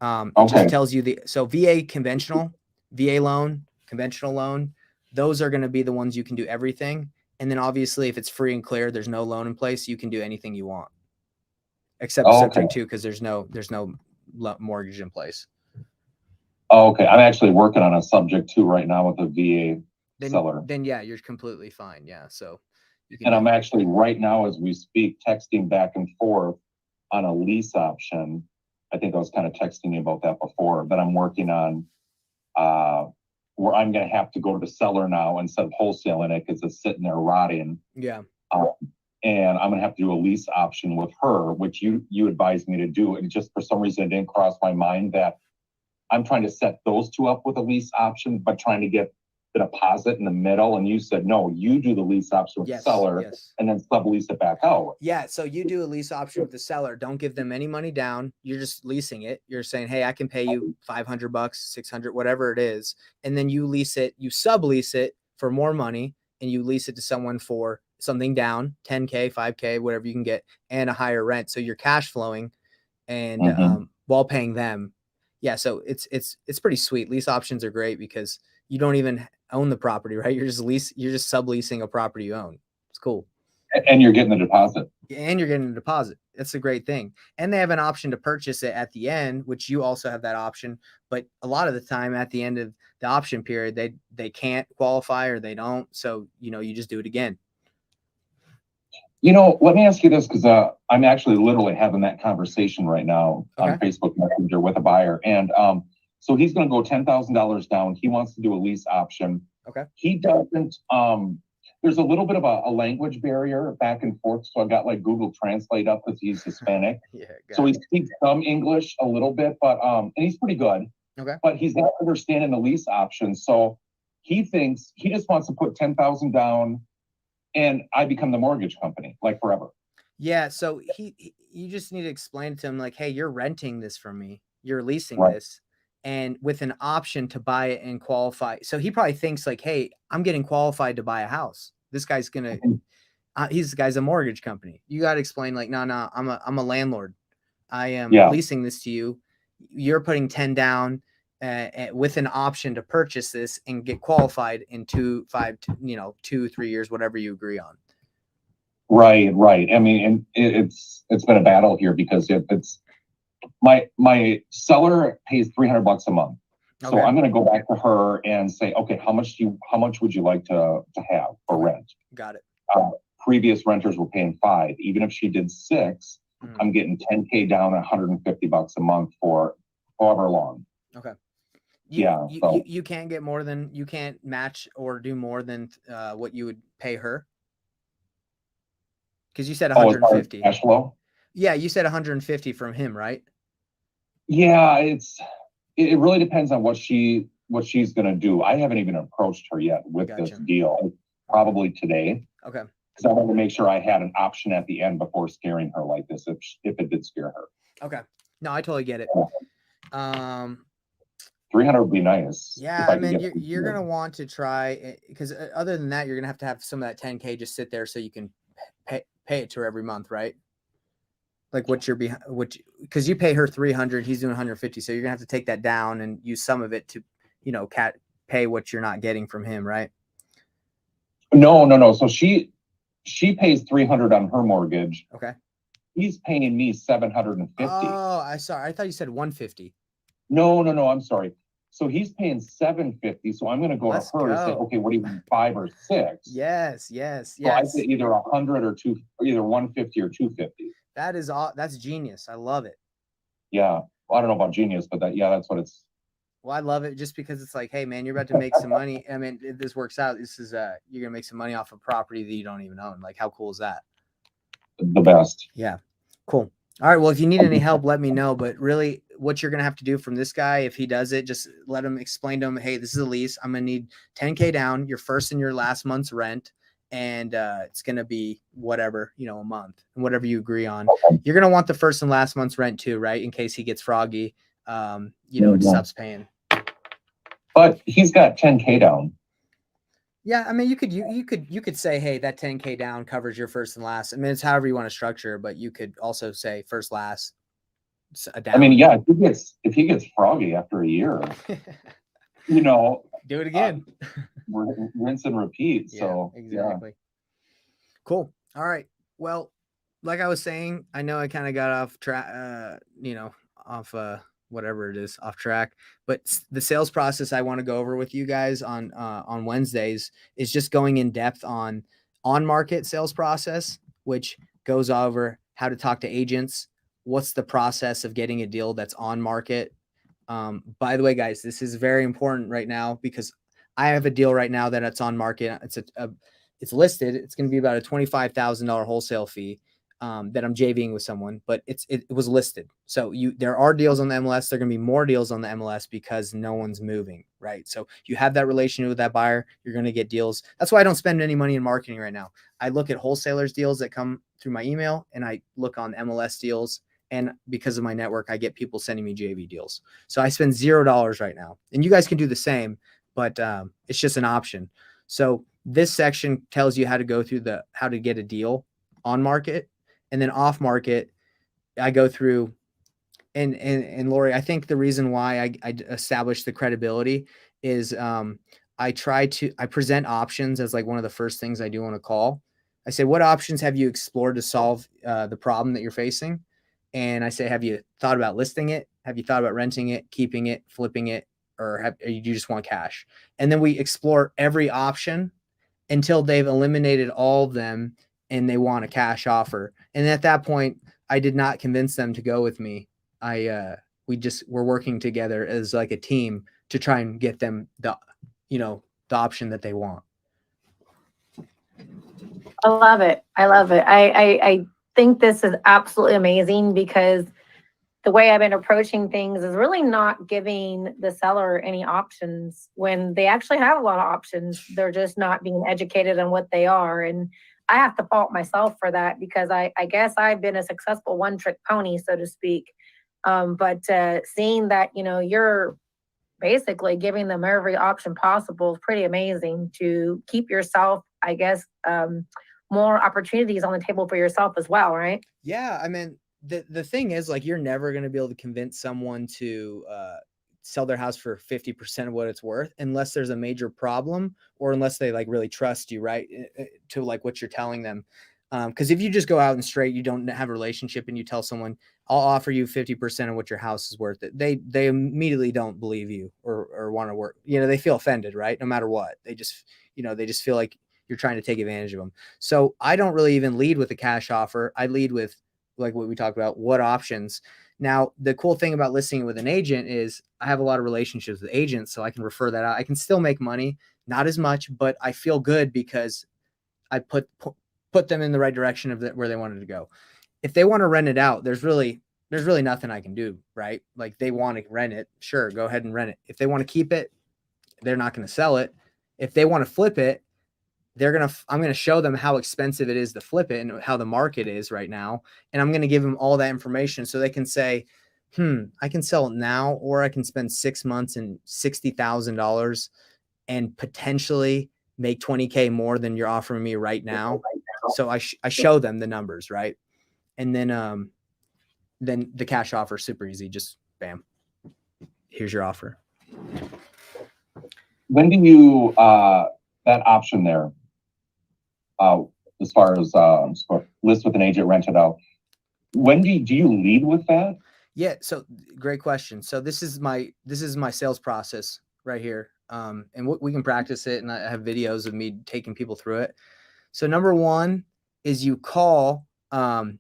It just tells you so VA conventional, VA loan, conventional loan, those are going to be the ones you can do everything. And then obviously if it's free and clear, there's no loan in place, you can do anything you want except subject to, because there's no mortgage in place. Okay. I'm actually working on a subject to right now with a VA seller. Then yeah, you're completely fine. Yeah. So and I'm actually right now, as we speak, texting back and forth on a lease option. I think I was kind of texting you about that before, that I'm working on where I'm going to have to go to the seller now instead of wholesaling it because it's sitting there rotting. Yeah. And I'm going to have to do a lease option with her, which you advised me to do. And just for some reason, it didn't cross my mind that I'm trying to set those two up with a lease option, but trying to get the deposit in the middle. And you said, no, you do the lease option with the seller and then sublease it back out. Yeah. So you do a lease option with the seller. Don't give them any money down. You're just leasing it. You're saying, hey, I can pay you $500, 600, whatever it is. And then you lease it, you sublease it for more money, and you lease it to someone for something down, 10K, 5K, whatever you can get, and a higher rent. So you're cash flowing and while paying them. Yeah. So it's pretty sweet. Lease options are great because you don't even own the property, right? You're just subleasing a property you own. It's cool. And you're getting the deposit. And you're getting a deposit. That's a great thing. And they have an option to purchase it at the end, which you also have that option. But a lot of the time at the end of the option period, they can't qualify or they don't. So, you just do it again. Let me ask you this, because I'm actually literally having that conversation right now on Facebook Messenger with a buyer. And so he's going to go $10,000 down. He wants to do a lease option. Okay. He doesn't, there's a little bit of a language barrier back and forth. So I got like Google Translate up because he's Hispanic. So he speaks some English a little bit, but, and he's pretty good. Okay. But he's not understanding the lease option. So he thinks he just wants to put $10,000 down and I become the mortgage company, like forever. Yeah. So you just need to explain to him like, hey, you're renting this from me. You're leasing this. And with an option to buy it and qualify. So he probably thinks like, hey, I'm getting qualified to buy a house. This guy's going to, this guy's a mortgage company. You got to explain like, no, I'm a landlord. I am leasing this to you. You're putting 10 down with an option to purchase this and get qualified in 2, 3 years, whatever you agree on. Right. I mean, and it's been a battle here because it's, my seller pays $300 a month. So I'm going to go back to her and say, okay, how much would you like to have for rent? Got it. Previous renters were paying $5. Even if she did 6, I'm getting $10K down, $150 a month for however long. Okay. So you can't get more than, you can't match or do more than what you would pay her. Because you said 150. Cash flow? Yeah, you said 150 from him, right? Yeah, it really depends on what she's going to do. I haven't even approached her yet with this deal. Probably today. Okay. Cause I wanted to make sure I had an option at the end before scaring her like this, if it did scare her. Okay. No, I totally get it. 300 would be nice. Yeah, if I could mean, get you're gonna want to try, because other than that, you're gonna have some of that 10K just sit there so you can pay it to her every month, right? Like what you're behind, because you pay her 300, he's doing 150, so you're gonna have to take that down and use some of it to, pay what you're not getting from him, right? No. So she pays 300 on her mortgage. Okay. He's paying me 750. Oh, I thought you said 150. No, I'm sorry. So he's paying 750. So I'm going to go Let's to her and say, go. okay, what do you want, 5 or 6? Yes. So I say either 100 or either 150 or 250. That's genius. I love it. Yeah. Well, I don't know about genius, but that's what it's. Well, I love it just because it's like, hey man, you're about to make some money. I mean, if this works out, you're gonna make some money off of property that you don't even own. Like, how cool is that? The best. Yeah. Cool. All right. Well, if you need any help, let me know. But really, what you're going to have to do from this guy, if he does it, just let him explain to him, hey, this is a lease. I'm going to need 10K down, your first and your last month's rent. And it's going to be whatever, a month, and whatever you agree on. You're going to want the first and last month's rent too, right? In case he gets froggy, stops paying. But he's got 10K down. Yeah, I mean, you could say, hey, that 10K down covers your first and last. I mean, it's however you want to structure, but you could also say first, last, down. I mean, yeah, if he gets froggy after a year, do it again. Rinse and repeat. So exactly. Yeah. Cool. All right. Well, like I was saying, I know I kind of got off track, off whatever it is, off track, but the sales process I want to go over with you guys on Wednesdays is just going in depth on market sales process, which goes over how to talk to agents. What's the process of getting a deal that's on market? By the way, guys, this is very important right now because I have a deal right now that it's on market. It's listed. It's going to be about a $25,000 wholesale fee. That I'm JVing with someone, but it was listed. So there are deals on the MLS. There are going to be more deals on the MLS because no one's moving, right? So you have that relationship with that buyer, you're going to get deals. That's why I don't spend any money in marketing right now. I look at wholesalers deals that come through my email, and I look on MLS deals. And because of my network, I get people sending me JV deals. So I spend $0 right now, and you guys can do the same, but it's just an option. So this section tells you how to go through how to get a deal on market. And then off market, I go through, and Lori, I think the reason why I established the credibility is I present options as like one of the first things I do on a call. I say, what options have you explored to solve the problem that you're facing? And I say, have you thought about listing it? Have you thought about renting it, keeping it, flipping it, or do you just want cash? And then we explore every option until they've eliminated all of them and they want a cash offer. And at that point, I did not convince them to go with me. We're working together as like a team to try and get them the option that they want. I love it. I think this is absolutely amazing because the way I've been approaching things is really not giving the seller any options when they actually have a lot of options. They're just not being educated on what they are. And I have to fault myself for that because I guess I've been a successful one-trick pony, so to speak. But seeing that, you're basically giving them every option possible is pretty amazing to keep yourself, I guess, more opportunities on the table for yourself as well, right? Yeah, I mean, the thing is, like, you're never going to be able to convince someone to sell their house for 50% of what it's worth unless there's a major problem or unless they like really trust you, right? To like what you're telling them. Because if you just go out and straight, you don't have a relationship and you tell someone, I'll offer you 50% of what your house is worth, they immediately don't believe you or want to work. They feel offended, right? No matter what. They just feel like you're trying to take advantage of them. So I don't really even lead with a cash offer. I lead with like what we talked about, what options. Now, the cool thing about listing it with an agent is I have a lot of relationships with agents, so I can refer that out. I can still make money, not as much, but I feel good because I put them in the right direction of where they wanted to go. If they want to rent it out, there's really nothing I can do, right? Like they want to rent it, sure, go ahead and rent it. If they want to keep it, they're not going to sell it. If they want to flip it, I'm gonna show them how expensive it is to flip it and how the market is right now, and I'm gonna give them all that information so they can say, I can sell it now, or I can spend 6 months and $60,000 and potentially make 20K more than you're offering me right now. So I show them the numbers, right? And then the cash offer is super easy. Just bam, here's your offer. When do you, that option there, as far as list with an agent, rent it out, when do you lead with that? Yeah. So great question. So this is my sales process right here. And we can practice it. And I have videos of me taking people through it. So number one is you call them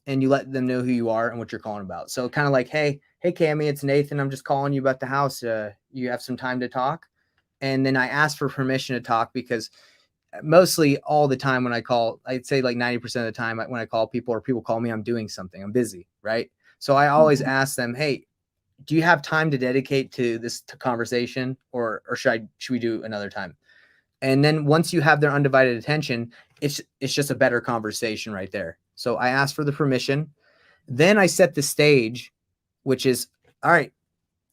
and you let them know who you are and what you're calling about. So kind of like, Hey, Cammie, it's Nathan. I'm just calling you about the house. You have some time to talk. And then I ask for permission to talk, because mostly all the time when I call, I'd say like 90% of the time when I call people or people call me, I'm doing something, I'm busy. Right. So I always ask them, hey, do you have time to dedicate to this conversation, or should we do another time? And then once you have their undivided attention, it's just a better conversation right there. So I ask for the permission. Then I set the stage, which is, all right,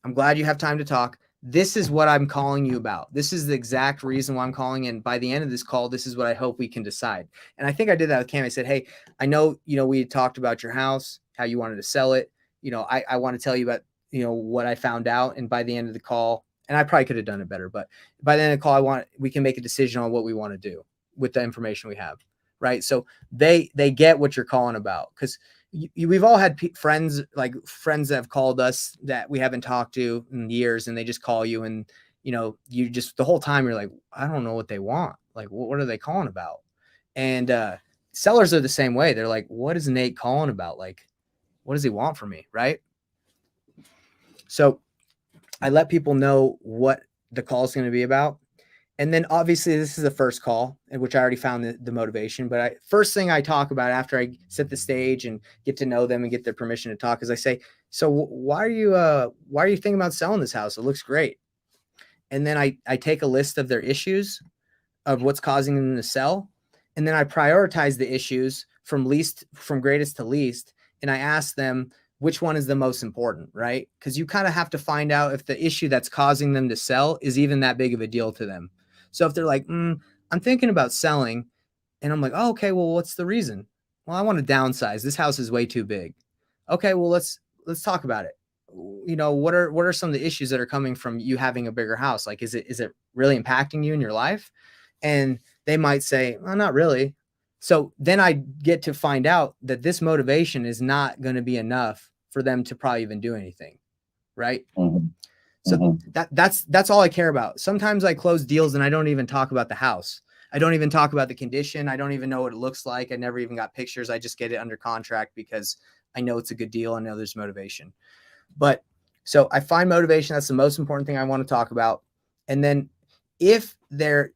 I'm glad you have time to talk. This is what I'm calling you about. This is the exact reason why I'm calling. And by the end of this call, this is what I hope we can decide. And I think I did that with Cam. I said, hey, I know, we talked about your house, how you wanted to sell it. I want to tell you about, what I found out. And by the end of the call, and I probably could have done it better, but by the end of the call, we can make a decision on what we want to do with the information we have. Right. So they get what you're calling about, because we've all had friends that have called us that we haven't talked to in years, and they just call you, and you just the whole time you're like, I don't know what they want. Like, what are they calling about? And sellers are the same way. They're like, what is Nate calling about? Like, what does he want from me? Right. So I let people know what the call is going to be about. And then obviously this is the first call, in which I already found the motivation. But first thing I talk about after I set the stage and get to know them and get their permission to talk is I say, so why are you thinking about selling this house? It looks great. And then I take a list of their issues, of what's causing them to sell. And then I prioritize the issues from greatest to least. And I ask them, which one is the most important, right? Because you kind of have to find out if the issue that's causing them to sell is even that big of a deal to them. So if they're like, I'm thinking about selling, and I'm like, oh, okay, well, what's the reason? Well, I want to downsize. This house is way too big. Okay, well, let's talk about it. What are some of the issues that are coming from you having a bigger house? Like, is it really impacting you in your life? And they might say, well, not really. So then I get to find out that this motivation is not going to be enough for them to probably even do anything. Right. Mm-hmm. So that's all I care about. Sometimes I close deals and I don't even talk about the house. I don't even talk about the condition. I don't even know what it looks like. I never even got pictures. I just get it under contract because I know it's a good deal. I know there's motivation. But so I find motivation. That's the most important thing I want to talk about. And then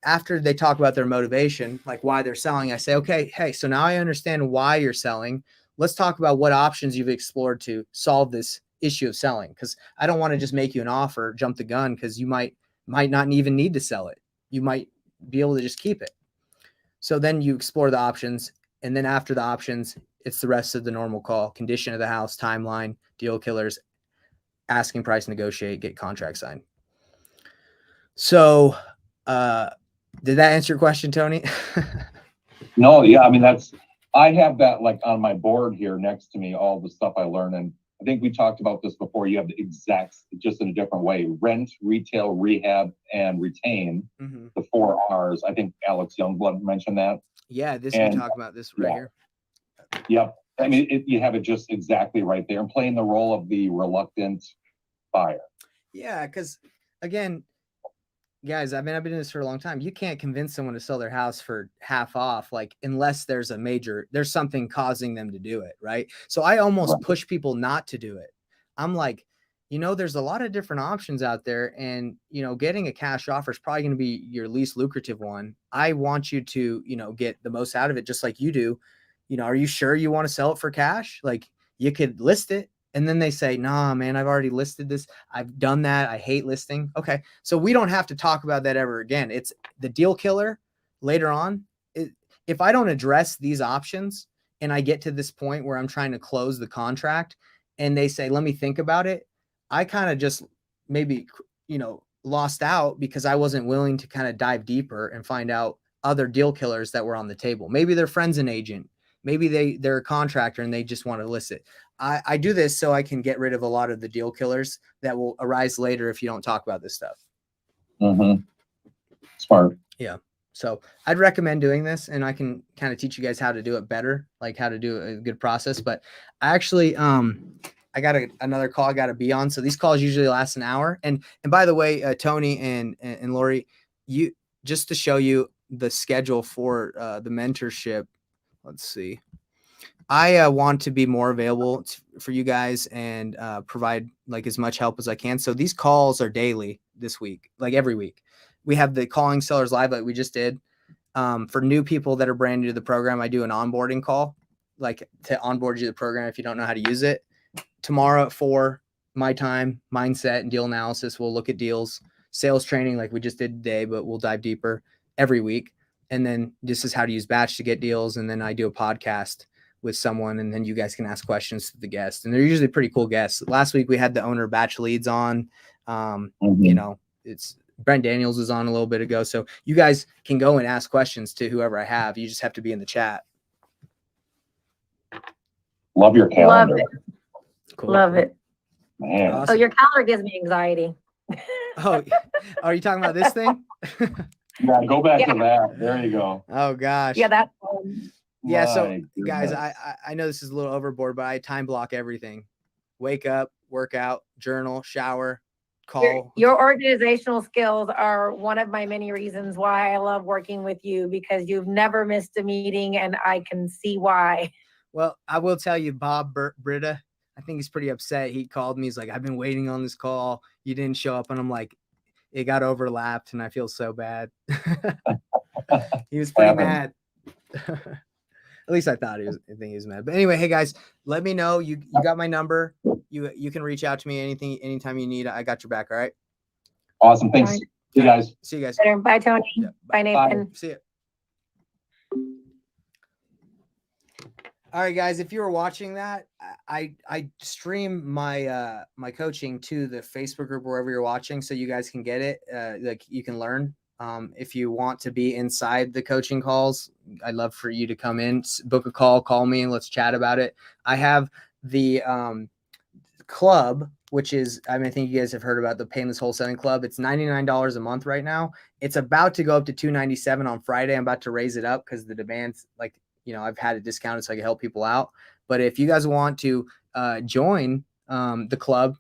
after they talk about their motivation, like why they're selling, I say, okay, hey, so now I understand why you're selling. Let's talk about what options you've explored to solve this issue of selling. Because I don't want to just make you an offer, jump the gun, because you might not even need to sell it. You might be able to just keep it. So then you explore the options. And then after the options, it's the rest of the normal call: condition of the house, timeline, deal killers, asking price, negotiate, get contract signed. So did that answer your question, Tony? No, yeah. I mean, I have that like on my board here next to me, all the stuff I learned. And I think we talked about this before. You have the exacts, just in a different way: rent, retail, rehab, and retain. Mm-hmm. The 4 R's. I think Alex Youngblood mentioned that. Yeah, we talk about this right here. Yep. I mean, you have it just exactly right there, and playing the role of the reluctant buyer. Yeah, because again, guys, I've been doing this for a long time. You can't convince someone to sell their house for half off, like, unless there's something causing them to do it. Right. So I almost push people not to do it. I'm like, there's a lot of different options out there, and, getting a cash offer is probably going to be your least lucrative one. I want you to, get the most out of it, just like you do. Are you sure you want to sell it for cash? Like, you could list it. And then they say, nah, man, I've already listed this. I've done that. I hate listing. Okay. So we don't have to talk about that ever again. It's the deal killer. later on, if I don't address these options and I get to this point where I'm trying to close the contract and they say, let me think about it, I kind of just maybe, lost out because I wasn't willing to kind of dive deeper and find out other deal killers that were on the table. Maybe their friend's an agent. Maybe they're a contractor and they just want to list it. I do this so I can get rid of a lot of the deal killers that will arise later if you don't talk about this stuff. Mm-hmm. Smart. Yeah. So I'd recommend doing this, and I can kind of teach you guys how to do it better, like how to do a good process. But I actually, I got another call I got to be on. So these calls usually last an hour. And by the way, Tony and Lori, you, just to show you the schedule for the mentorship. Let's see. I want to be more available for you guys and provide like as much help as I can. So these calls are daily this week, like every week. We have the Calling Sellers Live like we just did. For new people that are brand new to the program, I do an onboarding call, like to onboard you to the program if you don't know how to use it. Tomorrow at 4, my time, mindset and deal analysis. We'll look at deals, sales training like we just did today, but we'll dive deeper every week. And then this is how to use Batch to get deals. And then I do a podcast with someone, and then you guys can ask questions to the guests. And they're usually pretty cool guests. Last week we had the owner of Batch Leads on. It's Brent Daniels was on a little bit ago. So you guys can go and ask questions to whoever I have. You just have to be in the chat. Love your calendar. Love it. Cool. Love it. Man. Awesome. Oh, your calendar gives me anxiety. Oh, are you talking about this thing? Yeah, go back Yeah. to that. There you go. Oh gosh. Yeah, that's Yeah. So My guys, goodness. I know this is a little overboard, but I time block everything. Wake up, workout, journal, shower, call. your organizational skills are one of my many reasons why I love working with you, because you've never missed a meeting and I can see why. Well, I will tell you, Bob Britta, I think he's pretty upset. He called me. He's like, I've been waiting on this call. You didn't show up. And I'm like, it got overlapped and I feel so bad. He was pretty mad. At least I thought I think he was mad. But anyway, hey guys, let me know. You got my number. You can reach out to me anytime you need. I got your back. All right. Awesome. Thanks. All right. See you guys. See you guys. Bye, Tony. Yeah, Bye, Nathan. See ya. All right, guys. If you were watching that, I stream my my coaching to the Facebook group wherever you're watching, so you guys can get it. Like you can learn. If you want to be inside the coaching calls, I'd love for you to come in, book a call me, and let's chat about it. I have the club, which is, I think you guys have heard about the Painless Wholesaling Club. It's $99 a month right now. It's about to go up to $297 on Friday. I'm about to raise it up because the demand's like, I've had it discounted so I can help people out. But if you guys want to join the club,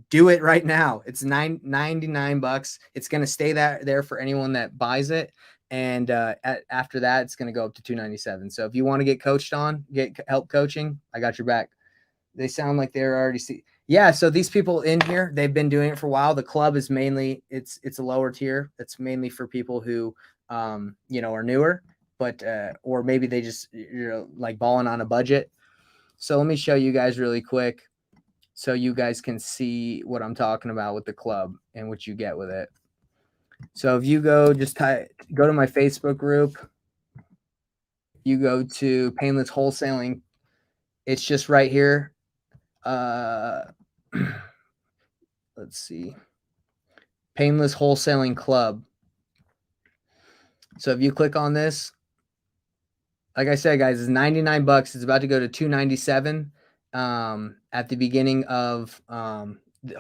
do it right now. It's $99. It's going to stay there for anyone that buys it. And after that, it's going to go up to $297. So if you want to get coached on, get help coaching, I got your back. They sound like they're already yeah. So these people in here, they've been doing it for a while. The club is mainly, it's a lower tier. It's mainly for people who, are newer, but, or maybe they just, like balling on a budget. So let me show you guys really quick, so you guys can see what I'm talking about with the club and what you get with it. So if you go to my Facebook group, you go to Painless Wholesaling. It's just right here. Let's see. Painless Wholesaling Club. So if you click on this, like I said, guys, it's $99. It's about to go to $297 at the beginning of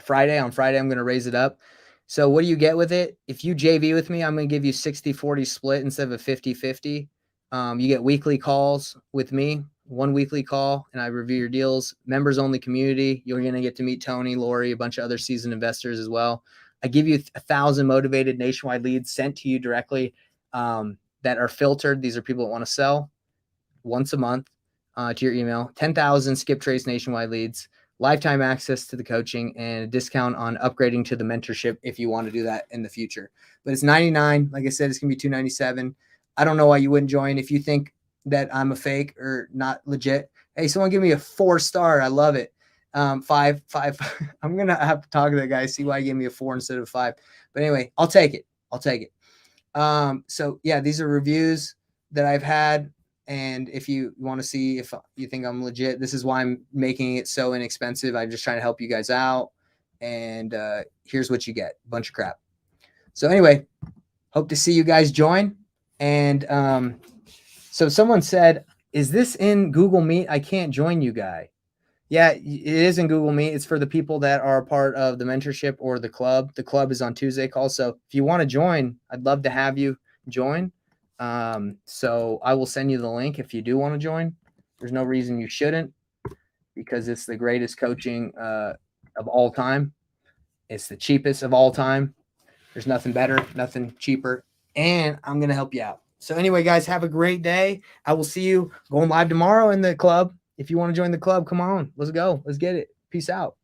Friday. On Friday, I'm going to raise it up. So what do you get with it? If you JV with me, I'm going to give you 60-40 split instead of a 50-50. You get weekly calls with me, 1 weekly call, and I review your deals. Members only community. You're going to get to meet Tony, Lori, a bunch of other seasoned investors as well. I give you 1,000 motivated nationwide leads sent to you directly that are filtered. These are people that want to sell once a month to your email. 10,000 skip trace nationwide leads, lifetime access to the coaching, and a discount on upgrading to the mentorship if you want to do that in the future. But it's $99. Like I said, it's going to be $297. I don't know why you wouldn't join. If you think that I'm a fake or not legit, hey, someone give me a 4-star. I love it. 5. I'm going to have to talk to that guy, see why he gave me a 4 instead of 5. But anyway, I'll take it. So yeah, these are reviews that I've had. And if you want to see if you think I'm legit, this is why I'm making it so inexpensive. I'm just trying to help you guys out. And here's what you get. A bunch of crap. So anyway, hope to see you guys join. And so someone said, is this in Google Meet? I can't join you guy. Yeah, it is in Google Meet. It's for the people that are part of the mentorship or the club. The club is on Tuesday calls. So if you want to join, I'd love to have you join. So I will send you the link if you do want to join. There's no reason you shouldn't, because it's the greatest coaching of all time. It's the cheapest of all time. There's nothing better, nothing cheaper, and I'm going to help you out. So anyway, guys, have a great day. I will see you going live tomorrow in the club. If you want to join the club, come on. Let's go. Let's get it. Peace out.